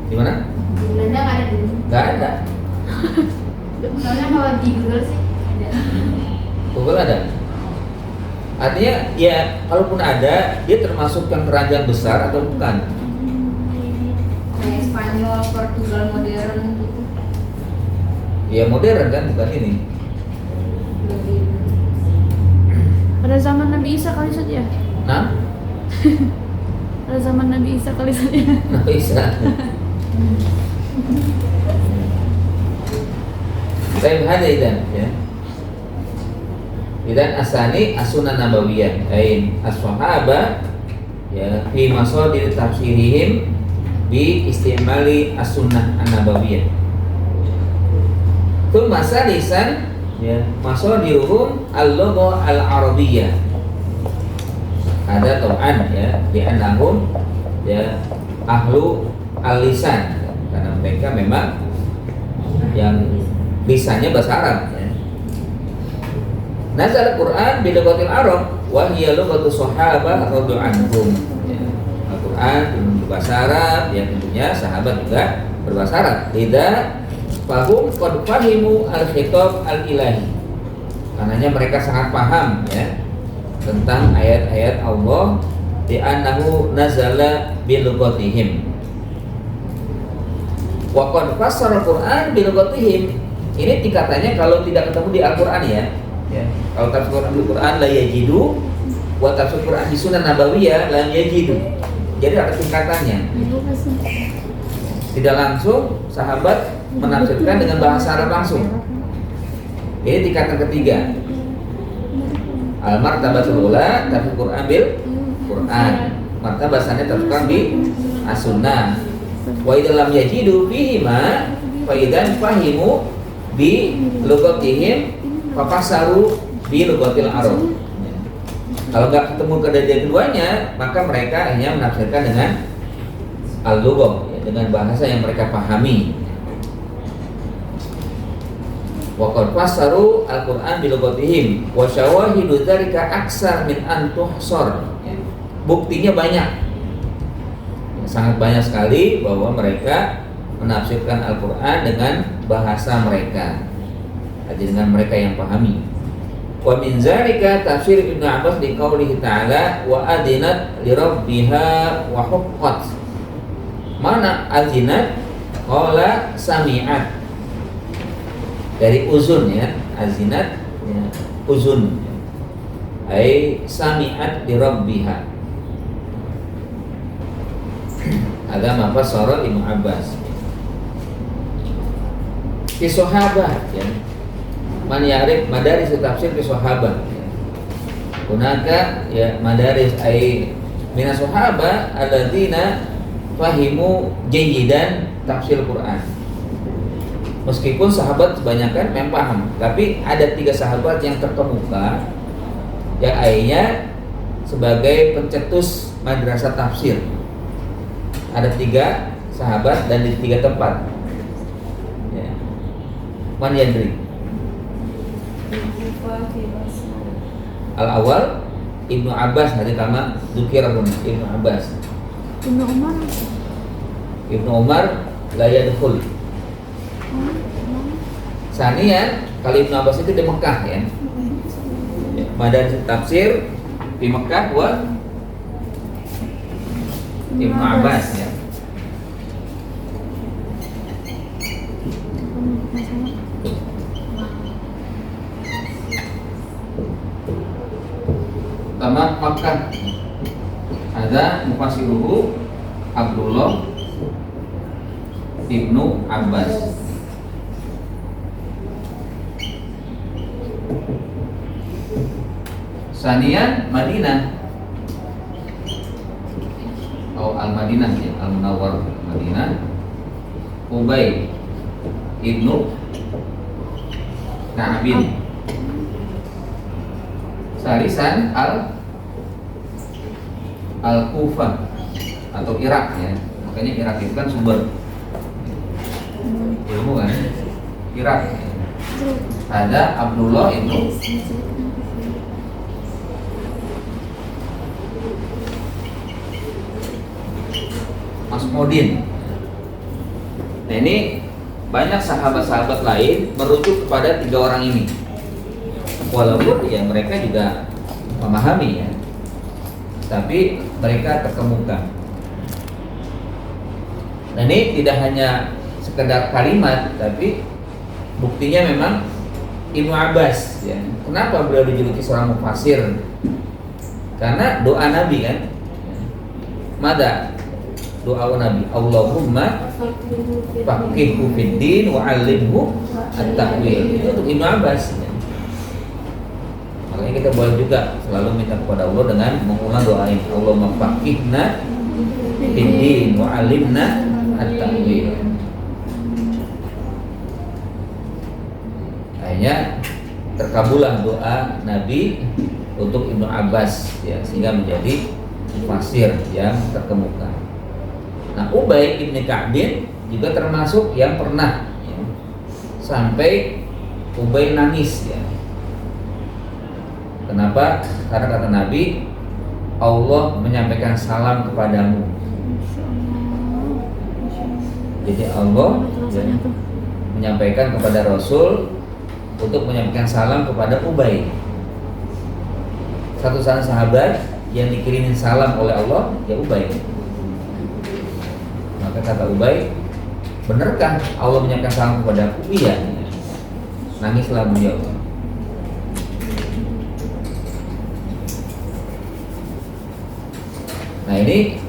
Di mana? Di Belanda nggak ada dulu. Nggak ada. Soalnya kalau di Google sih ada. Google ada. Artinya ya kalaupun ada, dia termasuk yang kerajaan besar atau bukan? Kayak Spanyol, Portugal modern gitu. Ya modern kan, bukan ini. Pada zaman Nabi Isa kali saja. Nah, Pada zaman Nabi Isa kali saja. nggak bisa. Saya ada idan ya. Idan asani asunan nabawiyah, ain as-sahaba ya fi masadir tafsirihim bi istimali as-sunnah an-nabawiyah. Itu masa lisan ya masadiruhum al-lugha al-arabiyyah. Ada tau'an ya di annahum ya ahlu al-lisan, karena mereka memang yang bisanya bahasa Arab ya. Nazal Al-Quran bilughatil Arab wa hiya lughatu sahabah radhiyallahu anhum ya. Al-Quran berbahasa Arab ya, tentunya sahabat juga berbahasa Arab. Idza fahum qad fahimu al-khitab al-ilahi. Karenanya mereka sangat paham ya tentang ayat-ayat Allah di annahu nazala bilughatihim. Wa qad fassara Al-Quran bilughatihim. Ini tingkatannya kalau tidak ketemu di Al-Quran ya. Kalau tafsir Al-Quran la yajidu, wa tafsir Al-Quran di Sunan Nabawiyah la yajidu. Jadi ada tingkatannya. Tidak langsung sahabat menafsirkan dengan bahasa Arab langsung. Ini tingkatan ketiga. Al-martabatul ula tafsir Quran bil Quran. Martabasannya tafsir bi as-sunnah. Wa idza lam yajidu fihi ma fa idzan fahimu bi lughatihim fa fasaru bi lughatil Arab. Kalau nggak ketemu kejadian keduanya, maka mereka hanya menafsirkan dengan al-lughah ya, dengan bahasa yang mereka pahami. Wa qad fasaru al-Qur'an bi lughatihim wa syawahidu dzalika aksar min an tuhsar. Buktinya banyak. Sangat banyak sekali bahwa mereka menafsirkan Al-Qur'an dengan bahasa mereka. Dengan mereka yang pahami. Wa min zalika tafsir Ibnu Abbas di qaulihi ta'ala wa adinat li rabbiha wa huqqat. Mana azinat? Qala sami'at. Dari uzun ya, azinat ya, uzun. Ai sami'at li rabbiha. Ada apa surah Ibnu Abbas. Fi sahabat ya. Man yarif madaris tafsir fi sahabat. Hunaka ya madaris ai min sahabat alladzina fahimu jayyidan tafsir Quran. Meskipun sahabat kebanyakan memang paham, tapi ada 3 sahabat yang terkemuka yang akhirnya sebagai pencetus madrasah tafsir. Ada 3 sahabat dan di 3 tempat. Ya. Man yadri. Al-awwal Ibnu Abbas hadits kama dzukirahun Ibnu Abbas. Ibnu Umar la yadkhul. Sanian kali Ibnu Abbas itu di Mekah ya. Madaris tafsir di Mekah wa Ibnu Abbas ya. Pertama Makkah ada mufassiruhu Abdullah Ibnu Abbas. Sanian Madinah atau Al-Madinah ya, Al-Munawwar Madinah Ubay Ibnu Ka'bin. Salisan Al-Kufah atau Irak ya. Makanya Irak itu kan sumber ilmu kan. Irak. Ada Abdullah Ibnu Masmudin. Nah ini banyak sahabat-sahabat lain merujuk kepada 3 orang ini. Walaupun ya mereka juga memahami ya, tapi mereka terkemuka. Nah ini tidak hanya sekedar kalimat, tapi buktinya memang Ibnu Abbas ya. Kenapa beliau dijuluki seorang mufassir? Karena doa Nabi kan. Mada doa Nabi, Allahumma faqihhu fid din wa 'allimhu at-ta'wil. Itu untuk Ibnu Abbas. Makanya kita boleh juga selalu minta kepada Allah dengan mengulang doa ini, Allahumma faqihna fid din wa 'allimna at-ta'wil. Akhirnya terkabulah doa Nabi untuk Ibnu Abbas ya, sehingga menjadi mufassir yang terkemuka. Nah, Ubay ibn Ka'bin juga termasuk yang pernah ya, sampai Ubay nangis ya. Kenapa? Karena kata Nabi, Allah menyampaikan salam kepadamu. Jadi Allah menyampaikan kepada Rasul untuk menyampaikan salam kepada Ubay, satu-satunya sahabat yang dikirimin salam oleh Allah, ya Ubay. Maka kata Ubay, benarkah Allah menyampaikan salam kepada aku? Iya. Nangislah beliau. Nah ini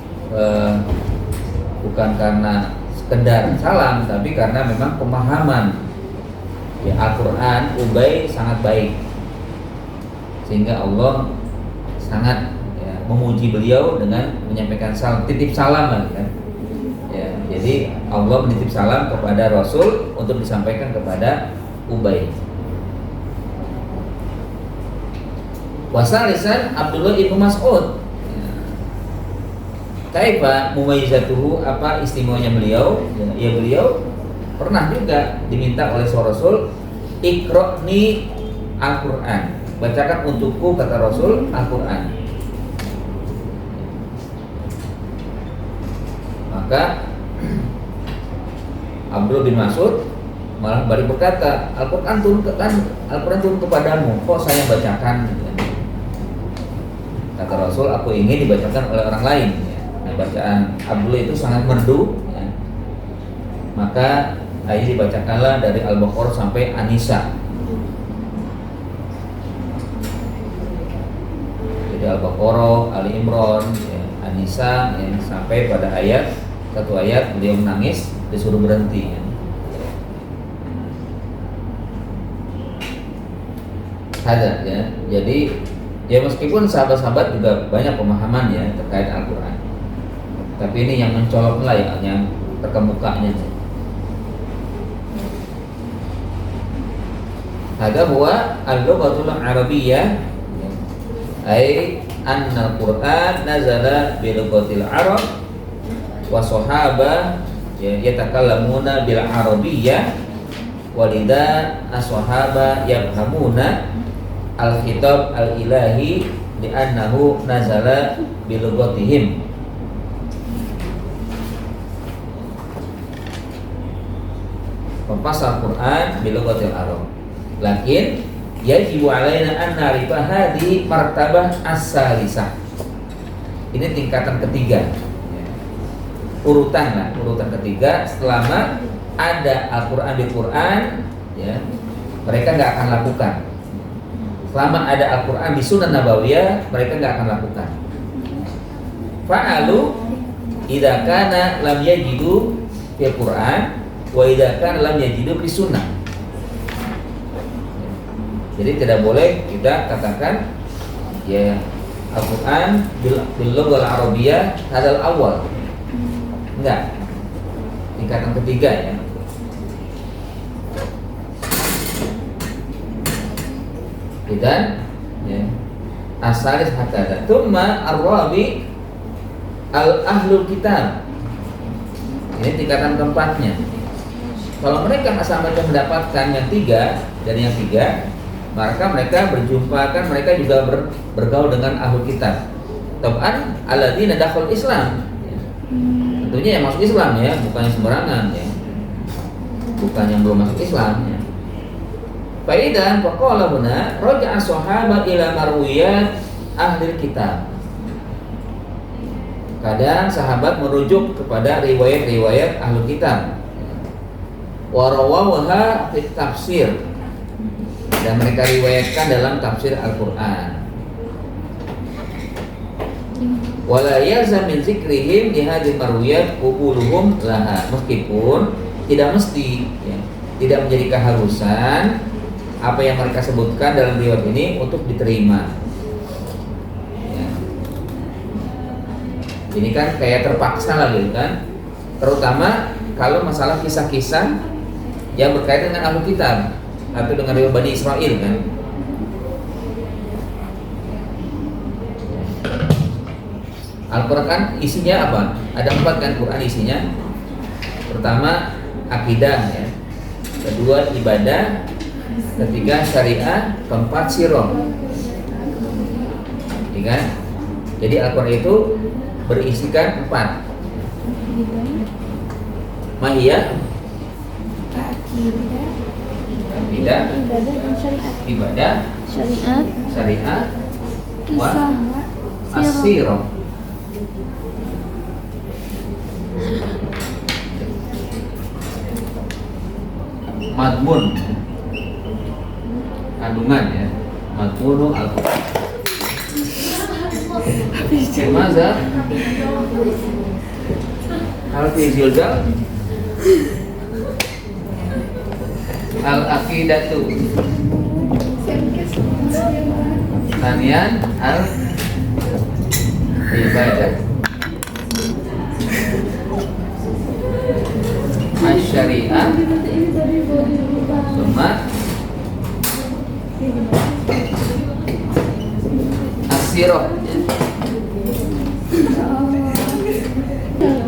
bukan karena sekedar salam, tapi karena memang pemahaman ya Al-Quran Ubay sangat baik, sehingga Allah sangat ya, memuji beliau dengan menyampaikan salam, titip salam lah kan. Ya, jadi Allah menitip salam kepada Rasul untuk disampaikan kepada Ubay. Wasalisan Abdullah ibnu Mas'ud. Kaifa mumayyizatuhu, apa istimewanya beliau? Ya beliau pernah juga diminta oleh seorang Rasul, iqra'ni Al-Quran, bacakan untukku, kata Rasul, Al-Quran. Maka Abdullah bin Mas'ud malah balik berkata, Al-Quran turun kepadamu, kok saya bacakan? Kata Rasul, aku ingin dibacakan oleh orang lain. Bacaan Abdullah itu sangat merdu ya. Maka ayat dibacakanlah dari Al-Baqarah sampai An-Nisa. Jadi Al-Baqarah, Ali Imran, ya, An-Nisa ya, sampai pada ayat, satu ayat beliau menangis, disuruh berhenti ya. Ada ya. Jadi ya meskipun sahabat-sahabat juga banyak pemahaman ya terkait Al-Quran, tapi ini yang mencolok lah ya, yang terkemukanya. Ada huwa al-lughatul arabiyyah, ai anna al-Qur'an nazala bi lughatil arab wa sahaba yatakallamuna bil arabiyyah walida as-sahaba yafhamuna al-khitab al-ilahi li annahu nazala bi lughatihim. Pempas Al-Quran bilughatil Arab. Lakin yajibu alaina an na'rifa hadhi martabah as-salisah. Ini tingkatan ketiga. Urutan ketiga, selama ada Al-Quran bil Quran ya, mereka enggak akan lakukan. Selama ada Al-Quran di Sunnah Nabawiyah, mereka enggak akan lakukan. Fa'alu idza kana lam yajidu bil Quran wa idza kana lam yajidu fi sunnah. Jadi tidak boleh kita katakan ya Al-Quran bil lughah al-arabiyyah hadal awal. Enggak. Tingkatan ketiga ya. Dan ya asalis hakada. Tsumma ar-rabi al-ahlul kitab. Ini tingkatan keempatnya. Kalau mereka sama-sama mendapatkan yang tiga dari yang tiga, maka mereka berjumpakan, mereka juga bergaul dengan ahlul kitab. Tab'an alladzina dakhul Islam. Tentunya yang masuk Islam ya, bukan yang sembarangan ya. Bukan yang belum masuk Islam ya. Faidan faqala huna raja'a sahabat ila marwiyat ahli kitab. Kadang sahabat merujuk kepada riwayat-riwayat ahlul kitab. Wa rawaha fi tafsir, dan mereka riwayatkan dalam tafsir Al-Quran. Wala yazam min zikrihim di hadhihi marwiyat qubuluhum laha, meskipun tidak mesti ya, tidak menjadi keharusan apa yang mereka sebutkan dalam riwayat ini untuk diterima ya. Ini kan kayak terpaksa lah gitu kan, terutama kalau masalah kisah-kisah yang berkaitan dengan Ahlul Kitab atau dengan riwayat Bani Israel kan. Al-Quran kan isinya apa? Ada 4 kan Quran isinya. Pertama akidah ya, kedua ibadah, ketiga syariah, keempat sirah. Ya kan? Jadi Al-Quran itu berisikan 4. Mahiyah, akidah, ibadah, syariat, wa as-sirah. Madmun, kandungan ya, madmunu Al-Quran. Maza Al-fi zilzal Al-aqidatu Tanian Al-ibadah Asy-syariah Summa As-sirah.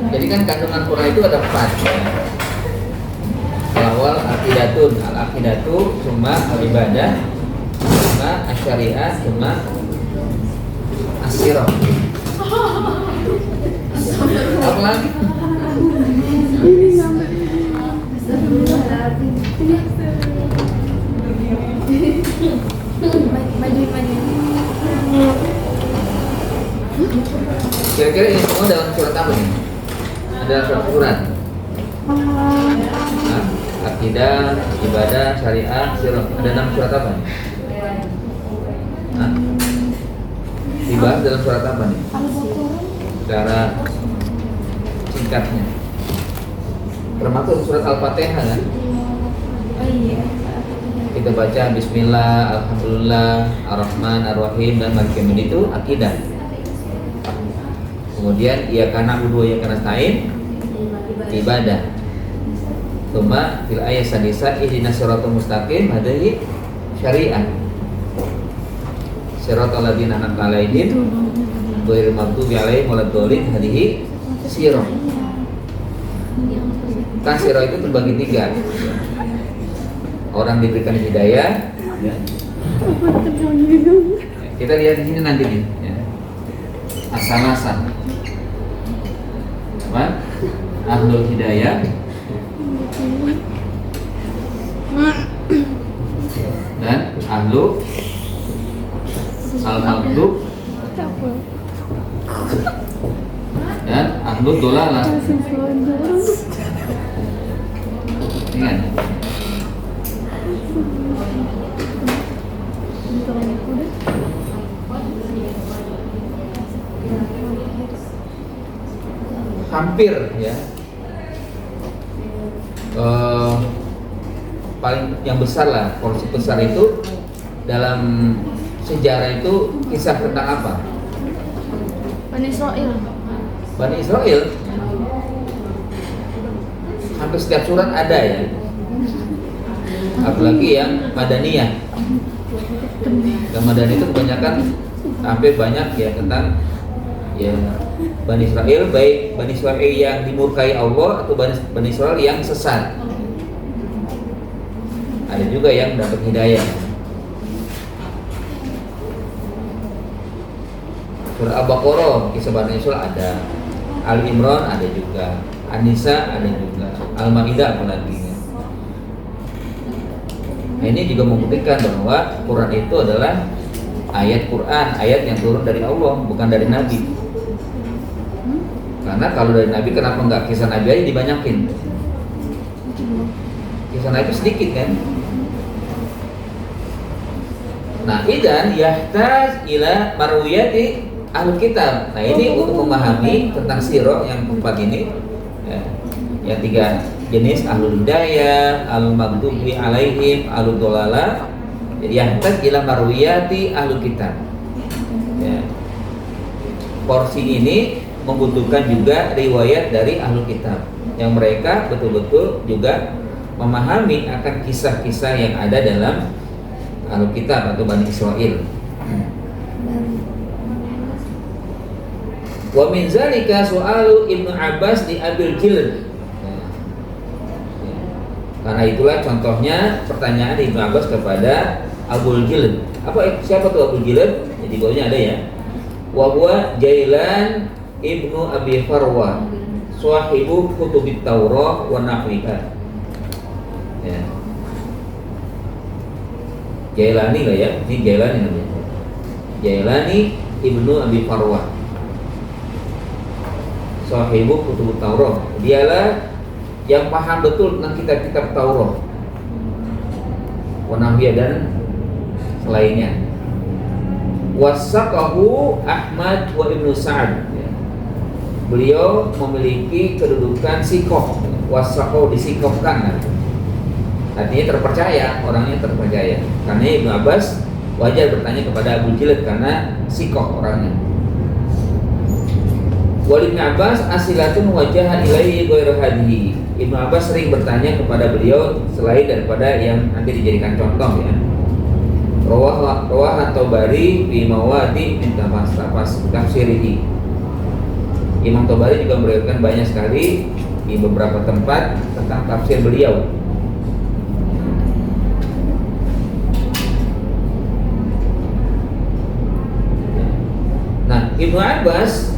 Jadi kan kandungan Quran itu ada 4. Awal aqidatun, al-aqidatu, summa al-ibadah, summa asy-syariah, summa as-sirah. Apa lagi? Kira-kira ini semua dalam surat apa nih? Ada surat. Nah, akidah, ibadah, syariah, sirah. Ada 6 surat apa nih? Nah, dibahas dalam surat apa nih? Secara singkatnya. Termasuk surat Al-Fatihah kan? Kita baca Bismillah, Alhamdulillah, Ar-Rahman, Ar-Rahim dan Maliki Yaumiddin itu akidah. Kemudian iyyaka na'budu wa iyyaka nasta'in ibadah. Tsumma fil ayat sadisa ihdinas siratal mustaqim hadihi syariah. Siratal ladzina an'amta 'alaihim ghairil maghdubi 'alaihim waladdallin hadihi sirah. Kan sirah itu terbagi 3. Orang diberikan hidayah ya. Kita lihat di sini nanti nih ya. Asal-asal apa? Ahlul hidayah dan ahlu al-maghdub dan ahlu dolalah. Ingat. Hampir ya paling yang besar lah, porsi besar itu dalam sejarah itu kisah tentang apa? Bani Israil. Bani Israil. Hampir setiap surat ada ya. Apalagi yang Madaniyah. Yang Madaniyah itu kebanyakan hampir banyak ya tentang ya Bani Israel, baik Bani Israel yang dimurkai Allah atau Bani Israel yang sesat. Ada juga yang dapat hidayah. Surah Al-Baqarah kisah Bani Israel ada, Al-Imran ada juga, An-Nisa ada juga, Al-Maidah apalagi. Nah, ini juga membuktikan bahwa Quran itu adalah ayat Quran, ayat yang turun dari Allah, bukan dari Nabi. Karena kalau dari Nabi kenapa enggak kisah Nabi aja dibanyakin? Kisah Nabi sedikit kan? Nah, idan yahtaj ila marwiyati ahli kitab. Nah, ini untuk memahami tentang sirah yang 4 ini ya, yang 3 jenis ahlul hidayah, al-maghdubi alaihim, ahlul dolalah. Yahtaj ila marwiyati ahli kitab. Ya. Porsi ini membutuhkan juga riwayat dari ahlu kitab yang mereka betul-betul juga memahami akan kisah-kisah yang ada dalam ahlu kitab atau Bani Israil. Wa min zalika su'alu Ibnu Abbas di Abil Jilr. Karena itulah contohnya pertanyaan Ibnu Abbas kepada Abul Jilad. Siapa tuh Abul Jilad? Jadi bawahnya ada ya. Wa huwa Jailan Ibnu Abi Farwa, sahibu kutubit Taurah wa nahwiha. Ya. Jailani lah ya, ini Jailani namanya. Jailani Ibnu Abi Farwa, sahibu kutubut Taurah. Dialah yang paham betul tentang kitab-kitab Taurat, wa nahwiha dan selainnya. Wasaqahu Ahmad wa Ibnu Sa'ad. Beliau memiliki kedudukan sikoh. Wasaqahu disikohkan, artinya terpercaya, orangnya terpercaya. Karena Ibnu Abbas wajar bertanya kepada Abu Jilad karena sikoh orangnya. Wal Ibnu Abbas asilatun wajaha ilaihi ghairu hadihi. Ibnu Abbas sering bertanya kepada beliau selain daripada yang nanti dijadikan contoh ya. Rawah At-Tabari fi mawadi min tafsirihi. Imam Tabari juga meriwayatkan banyak sekali di beberapa tempat tentang tafsir beliau. Nah, Ibnu Abbas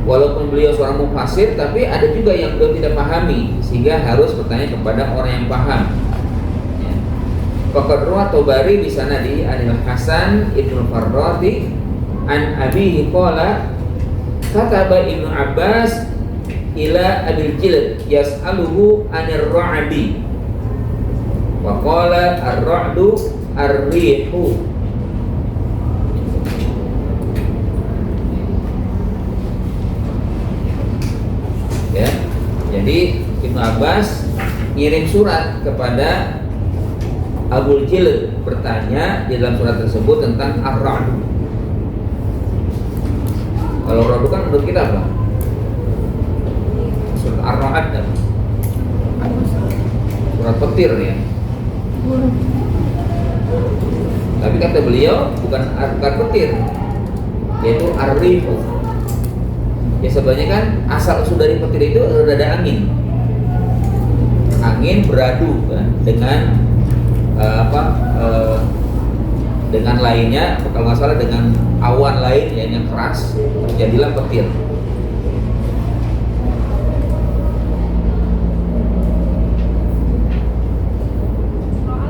walaupun beliau seorang mufassir, tapi ada juga yang beliau tidak pahami sehingga harus bertanya kepada orang yang paham. Faqad rawa Tabari di sana di Anil Hasan Ibnu Farrati an abihi qala kataba Ibnu Abbas ila Abil Jilad yas'aluhu anir ra'di wa qala ar-ra'du ar-rihu. Ya, jadi Ibnu Abbas ngirim surat kepada Abul Jilad bertanya di dalam surat tersebut tentang ar-ra'd. Kalau ra'd kan menurut kita apa? Surat ar-ra'd kan? Surat petir ya. Tapi kata beliau bukan petir, yaitu ar-rihu. Ya sebenarnya kan asal usul dari petir itu ada angin. Angin beradu kan, dengan lainnya, kalau nggak salah dengan awan lain yang keras, jadilah petir.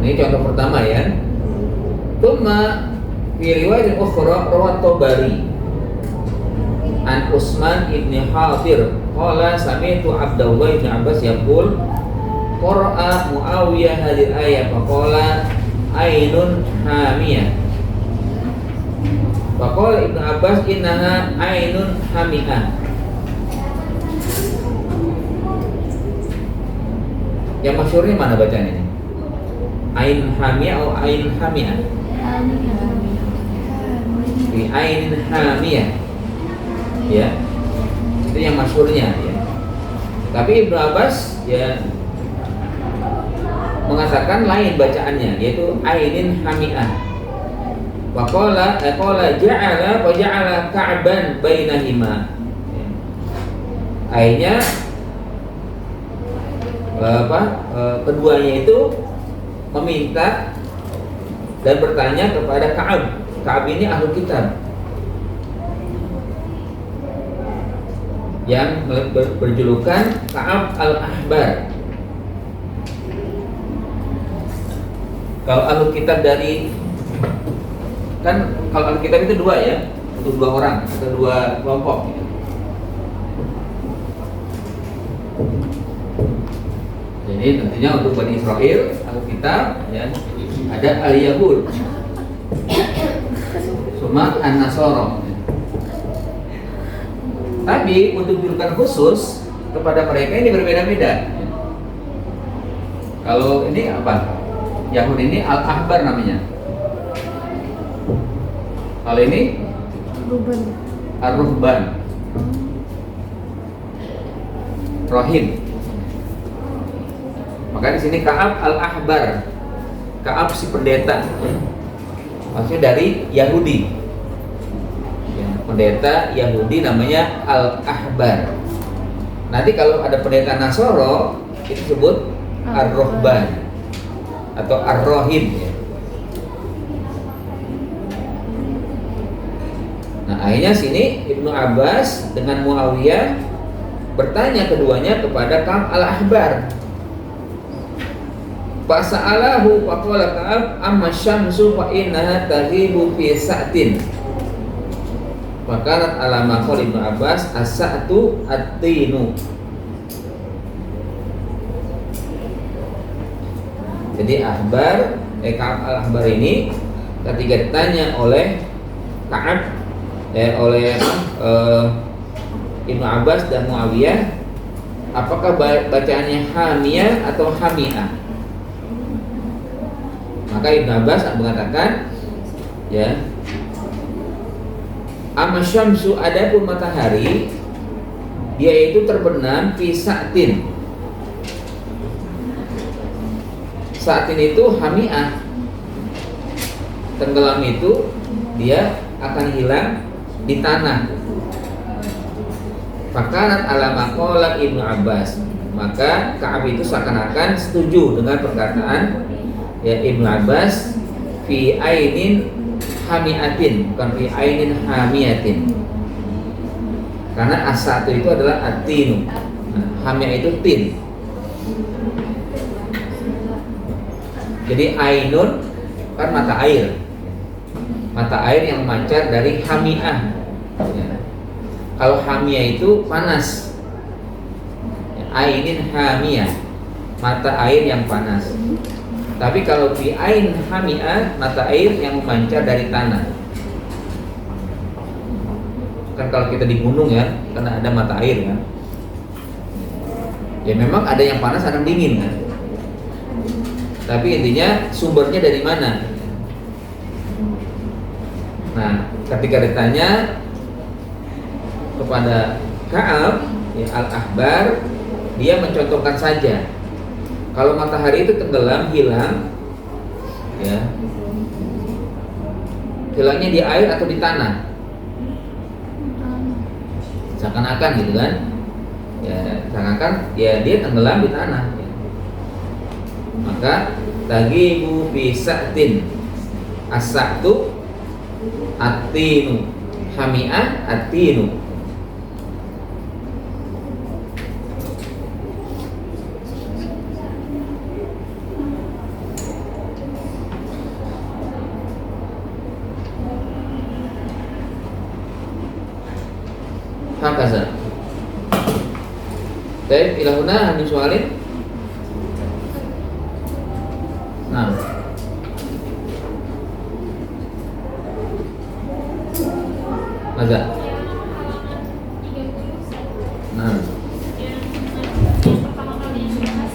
Ini contoh pertama ya. Tsumma fi riwayat ukhra rawat Tabari an Utsman ibn Hadir qala sami'tu Abdullah ibn Abbas yaqul qara'a Muawiyah hadhihi ayat faqala ainun hamiyah. Faqala Ibnu Abbas innaha ainun hamiyah. Yang masyhurnya mana bacaan ini? Ain hamiyah atau ain hamiyah? Di ain hamiyah. Ya. Itu yang masyhurnya ya. Tapi Ibnu Abbas ya mengatakan lain bacaannya, yaitu ainin hami'ah. Wa qala ja'ala ka'ban bainahima. Akhirnya keduanya itu meminta dan bertanya kepada Ka'ab. Ka'ab ini ahli kitab yang berjulukan Ka'ab al-Ahbar. Kalau ahli kitab dari kan kalau ahli kitab itu dua ya, untuk dua orang atau dua kelompok. Jadi tentunya untuk Bani Israel ahli kitab ya, ada al-Yahud, Suma an-Nasara. Tapi untuk julukan khusus kepada mereka ini berbeda-beda. Kalau ini apa? Yahudi ini Al-Ahbar namanya. Kalau ini Ar-Ruhban, Rohim. Maka di sini Ka'ab Al-Ahbar, Ka'ab si pendeta, maksudnya dari Yahudi. Ya, pendeta Yahudi namanya Al-Ahbar. Nanti kalau ada pendeta Nasoro itu disebut ar-ruhban atau ar-rahib ya. Nah, akhirnya sini Ibnu Abbas dengan Muawiyah bertanya keduanya kepada Ka'ab al-Ahbar. Fasa'alahu faqala Ka'ab amma syamsu fa innaha taghibu fi sa'tin. Makarat ala maqal Ibnu Abbas as-sa'tu at-tinu. Jadi Ka'ab al-Ahbar ini ketika ditanya oleh Ka'ab oleh Ibnu Abbas dan Muawiyah, apakah bacaannya hamiyah atau hamiah? Maka Ibnu Abbas mengatakan, ya, amma syamsu, adapun matahari, dia itu terbenam fi sa'tin. Sa'tin itu hamiah, tenggelam itu dia akan hilang di tanah. Fakarat ala maqala Ibnu Abbas, maka Ka'ab itu seakan-akan setuju dengan perkataan ya Ibnu Abbas, fi ainin hamiatin, bukan fi ainin hamiatin, karena as-satu itu adalah at-tinu. Nah, hamia itu tin. Jadi ainun kan mata air, mata air yang memancar dari hamiah ya. Kalau hamiah itu panas ya, ainin hamiah, mata air yang panas. Tapi kalau fi ain hamiah, mata air yang memancar dari tanah. Kan kalau kita di gunung ya, karena ada mata air kan, ya memang ada yang panas, ada yang dingin kan. Tapi intinya sumbernya dari mana? Nah, ketika ditanya kepada Ka'ab ya, al-Ahbar, dia mencontohkan saja. Kalau matahari itu tenggelam, hilang, ya, hilangnya di air atau di tanah, seakan-akan gitu kan? Ya, seakan-akan ya dia tenggelam di tanah. Ya. Maka taghibu fi sa'tin, as-sa'tu at-tinu, hami'ah at-tinu. Hakaza. Baik, ilahuna min sualin. Nah, Maza. Nah, yang pertama kali yang dibahas,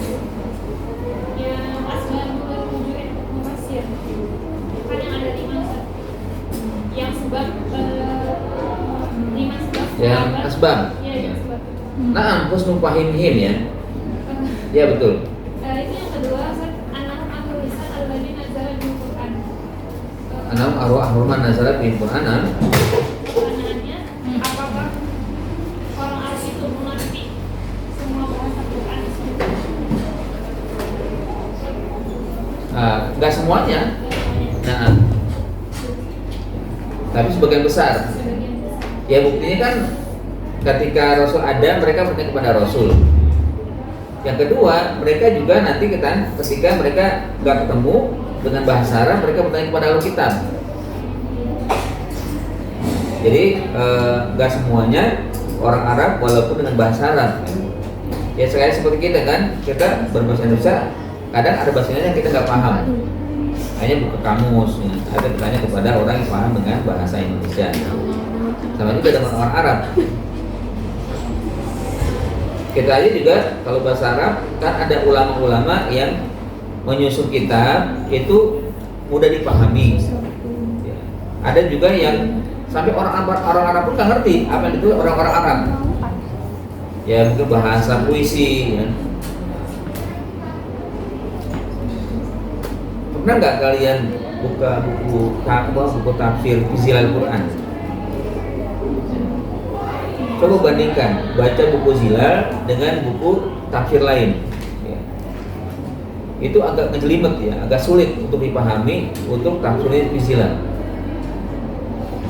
yang asbab berwujud mufasir, kan yang ada 5 Ustaz. Yang sebab 5 sebab yang asbab. ya, yang sebab. Nah, husnul fahimihim ya. Ya betul. Itu yang kedua, Ustaz, anak amrul lisan al-ladzi nazala bil Qur'an. Anam arwahum nazala bil Qur'an. Pertanyaannya, apakah orang Arab itu mengerti semua bahasa Quran? Enggak semuanya. Nah, tapi sebagian besar. Ya buktinya kan ketika Rasul ada, mereka bertanya kepada Rasul. Yang kedua, mereka juga nanti ketika mereka nggak ketemu dengan bahasa Arab, mereka bertanya kepada Alkitab. Jadi nggak semuanya orang Arab walaupun dengan bahasa Arab. Ya sekali seperti kita kan, kita berbahasa Indonesia, kadang ada bahasa Indonesia yang kita nggak paham. Hanya buka kamus, ya. Ada bertanya kepada orang yang paham dengan bahasa Indonesia. Sama juga dengan orang Arab. Kita aja juga kalau bahasa Arab kan ada ulama-ulama yang menyusun kitab itu mudah dipahami. Ya. Ada juga yang sampai orang Arab pun nggak ngerti apa itu orang-orang Arab. Ya mungkin bahasa puisi. Ya. Pernah nggak kalian buka buku tafsir Zilal Quran? Coba bandingkan baca buku Zilal dengan buku tafsir lain. Ya. itu agak ngejelimet ya, agak sulit untuk dipahami untuk tafsir misilan.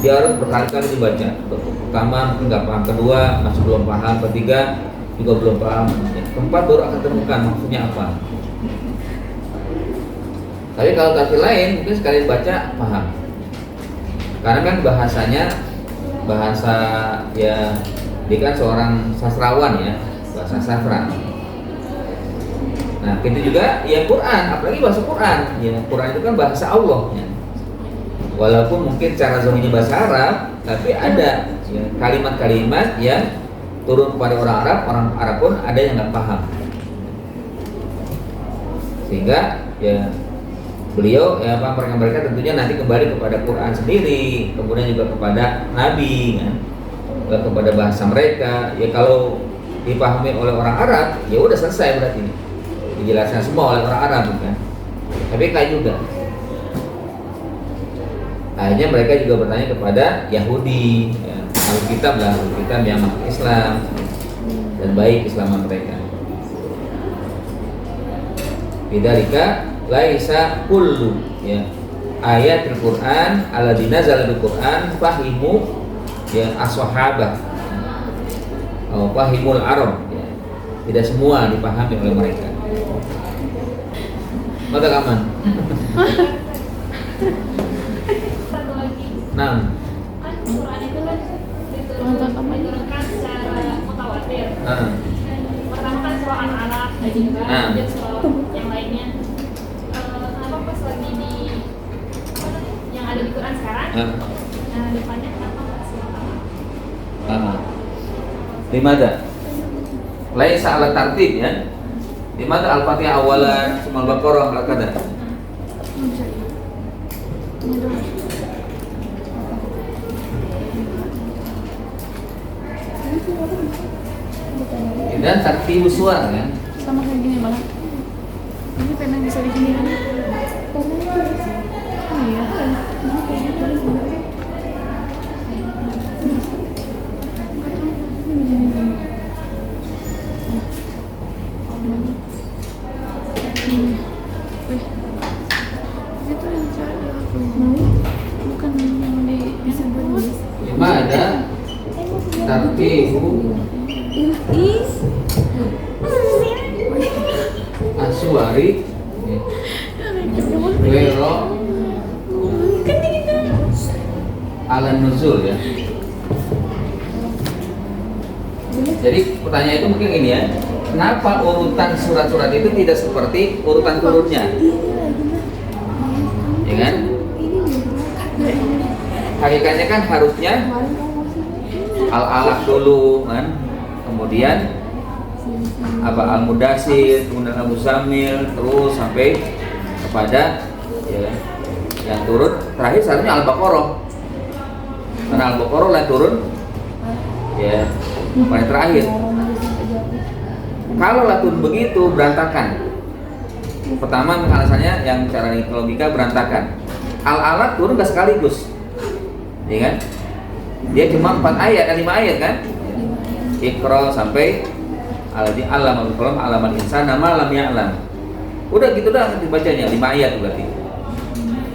Dia harus berkali-kali dibaca. Pertama mungkin nggak paham, kedua masih belum paham, ketiga juga belum paham, keempat baru akan temukan maksudnya apa. Tapi kalau tafsir lain mungkin sekali baca paham. Karena kan bahasanya bahasa ya, dia kan seorang sastrawan ya, bahasa sastra. Nah, itu juga ya Quran, apalagi bahasa Quran. Ya, Quran itu kan bahasa Allah ya. Walaupun mungkin cara zahirnya bahasa Arab, tapi ada ya, kalimat-kalimat yang turun kepada orang Arab pun ada yang nggak paham. Sehingga ya beliau ya mereka tentunya nanti kembali kepada Quran sendiri, kemudian juga kepada Nabi kan, kepada bahasa mereka. Ya kalau dipahami oleh orang Arab, ya udah selesai berarti. Dijelaskan semua oleh orang Arab kan. Tapi kayak juga. Akhirnya mereka juga bertanya kepada Yahudi, ya, Alkitab lah, Alkitab yang masuk Islam dan baik Islaman mereka. Bidzalika laisa kullu ya ayatul Quran alladziina nazala Quran fahimu ya as-sahabah atau fahimul Arab ya. Tidak semua dipahami oleh mereka. Mata aman. Satu lagi, Nah, kan Quran itu kan diturunkan secara mutawatir. Pertama kan surah Al-Alaq, kemudian surah yang lainnya. Kenapa pas lagi di yang ada di Quran sekarang? Nah, depannya kenapa nggak surah Al-Alaq? di mana? Laisa ala tartib ya. Di mana Al-Fatihah awalan, Sumal Baqarah al-Qadar. Dan tartib suara kan. Sama kayak gini banget. Ini pena bisa digini kan? Oh iya. Itu yang cari aku. Bukan yang disebut. Cuma ada tartibu aswari wero ala nuzul ya. Jadi pertanyaan itu mungkin ini ya, kenapa urutan surat-surat itu tidak seperti urutan turunnya? Ya kan? Hakikatnya kan harusnya Al-Alaq dulu kan, kemudian apa Al-Mudassir, kemudian Al-Muzammil, terus sampai kepada ya, yang turun terakhir seharusnya Al-Baqarah. Karena Al-Baqarah lah turun ya paling terakhir. Kalau lah turun begitu berantakan. Pertama alasannya yang cara logika berantakan. Al-Alaq turun gak sekaligus, ya kan? Dia cuma 4 ayat, 5 ayat kan? Iqra sampai alladzi 'allama bil qalam 'allamal insana ma lam ya'lam. Udah gitu dah dibacanya 5 ayat berarti.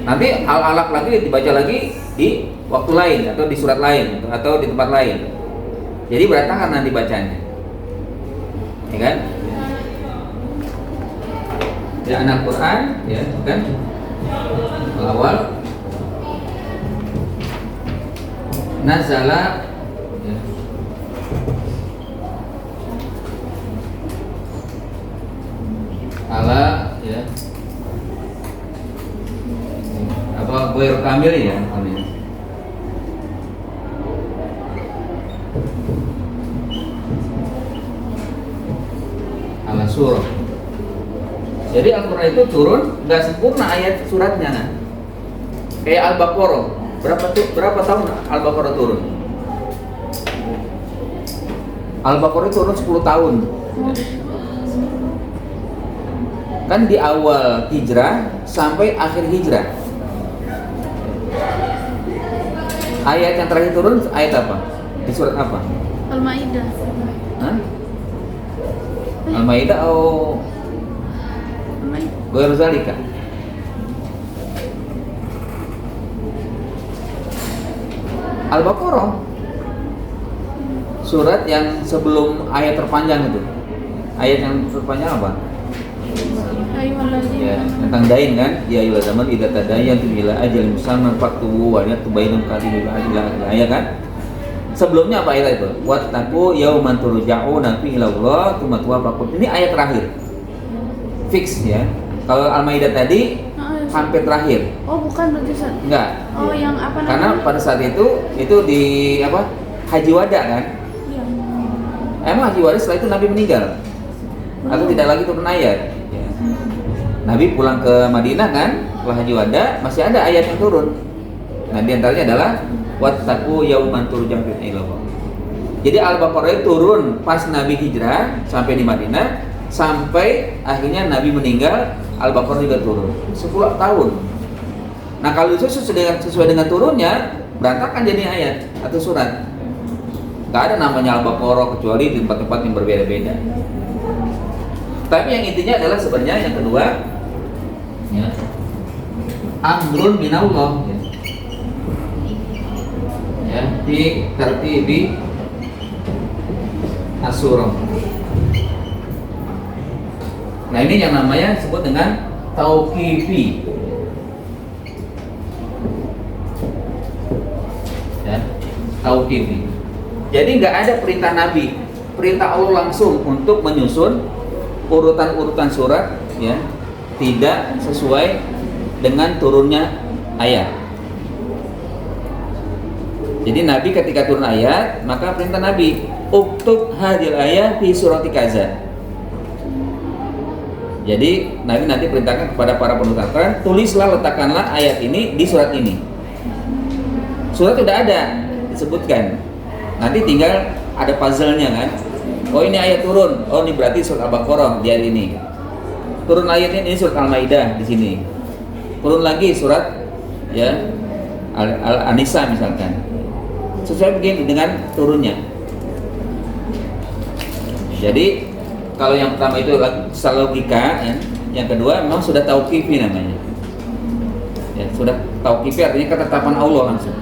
Nanti Al-Alaq lagi dibaca lagi di waktu lain atau di surat lain atau di tempat lain. Jadi berantakan nanti bacanya. Ya kan? Ya anak Quran ya kan? Awal nazala ya. Ala ya apa gue kamil ya kamil. Ala surah. Jadi Al-Quran itu turun nggak sempurna ayat suratnya kan? Kayak Al-Baqarah. Berapa tahun Al-Baqarah turun? Al-Baqarah turun 10 tahun. Kan di awal hijrah sampai akhir hijrah. Ayat yang terakhir turun ayat apa? Di surat apa? Al-Maidah. Hah? Al-Maidah atau Wa zalika. Al-Baqarah, surat yang sebelum ayat terpanjang itu. Ayat yang terpanjang apa? Ya, tentang dain kan? Ya ayyuhal zaman idza tadayantum ila ajalin musamman faktubu wa yatubainum katibil adil ayat kan? Sebelumnya apa ayat itu? Wattaqu yauman turja'una fi ila Allah tsumma tuwaffaqun. Ini ayat terakhir. Fix ya. Kalau Al-Maidah tadi hampir terakhir. Oh, bukan berarti Ustaz. Enggak. Oh, yang apa namanya? Karena pada saat itu di apa? Haji Wada kan? Iya. Emang Haji Wada setelah itu Nabi meninggal? Atau tidak lagi turun ayat? Ya. Nabi pulang ke Madinah kan? Setelah Haji Wada masih ada ayat yang turun. Nah, di antaranya adalah wattaqu yauman turja'una ila Allah. Jadi Al-Baqarah itu turun pas Nabi hijrah sampai di Madinah, sampai akhirnya Nabi meninggal, Al-Baqarah juga turun 10 tahun. Nah, kalau itu sesuai dengan turunnya, berantakan jadi ayat atau surat. Gak ada namanya Al-Baqarah kecuali di tempat-tempat yang berbeda-beda. Tapi yang intinya adalah sebenarnya yang kedua, ya, amrun minallah, ya, di tertibi asurah. Nah, ini yang namanya disebut dengan tauqifi. Ya, tauqifi. Jadi nggak ada perintah Nabi, perintah Allah langsung untuk menyusun urutan-urutan surat, ya, tidak sesuai dengan turunnya ayat. Jadi Nabi ketika turun ayat, maka perintah Nabi, uktub hadil ayat fi surati kaza. Jadi Nabi nanti perintahkan kepada para penulis Al-Quran, tulislah, letakkanlah ayat ini di surat ini. Surat sudah ada disebutkan, nanti tinggal ada puzzle-nya kan. Oh, ini ayat turun, oh ini berarti surat Al-Baqarah di ayat ini. Turun ayatnya ini surat Al-Maidah di sini. Turun lagi surat, ya, Al-Nisa misalkan. Sesuai begini dengan turunnya. Jadi kalau yang pertama itu secara logika, ya. Yang kedua memang sudah tauqifi namanya. Ya, sudah tauqifi artinya ketetapan Allah langsung.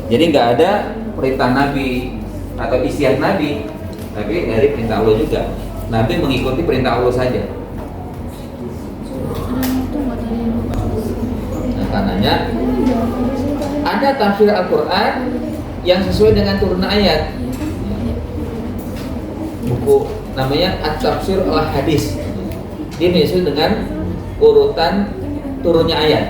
Jadi nggak ada perintah Nabi atau istiadat Nabi, tapi dari perintah Allah juga. Nabi mengikuti perintah Allah saja. Nah, karenanya ada tafsir Al-Quran yang sesuai dengan turunan ayat. Buku namanya At-Tafsir al-Hadis. Dia sesuai dengan urutan turunnya ayat.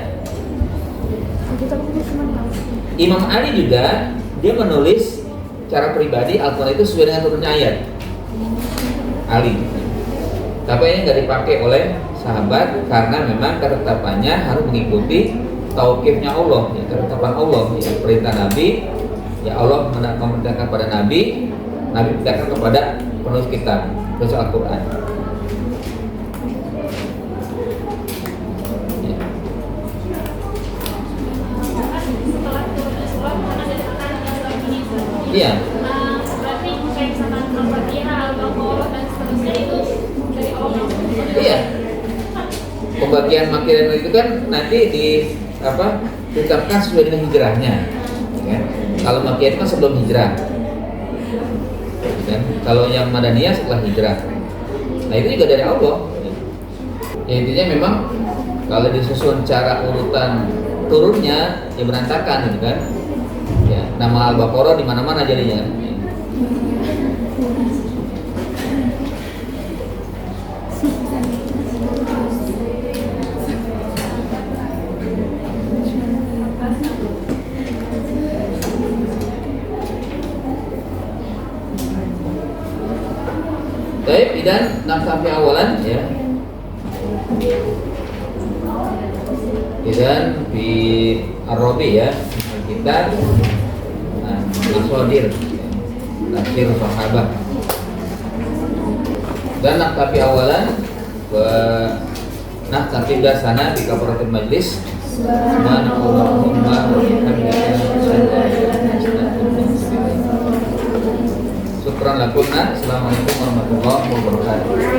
Imam Ali juga dia menulis cara pribadi Al-Quran itu sesuai dengan turunnya ayat. Ali. Tapi ini nggak dipakai oleh sahabat karena memang ketetapannya harus mengikuti tauqifnya Allah, ya, ketetapan Allah, ya, perintah Nabi, ya Allah memerintahkan kepada Nabi, Nabi perintahkan kepada penulis kitab, penulis Al-Quran. Ya. Setelah turun surat kan ada surat ini. Iya. Berarti kayak misalkan Al-Fatihah, Al-Baqarah dan seterusnya itu dari Allah. Iya. Pembagian makiran itu kan nanti ditetapkan sesuai dengan hijrahnya. Ya. Kalau makian itu kan sebelum hijrah. Dan kalau yang Madaniyah setelah hijrah. Nah, itu juga dari Allah. Ya, intinya memang kalau disusun cara urutan turunnya ya berantakan gitu kan. Ya, nama Al-Baqarah di mana-mana jadinya. Ya. Baik, dan sampai awalan ya. Dan di Ar-Rabi ya, kita Al-Sodir tafsir sahabat. Dan naktafi awalan naktafi dasana di kafaratul majlis. Subhanallahumma wa bihamdika Syukran lakunna. Assalamualaikum warahmatullahi wabarakatuh.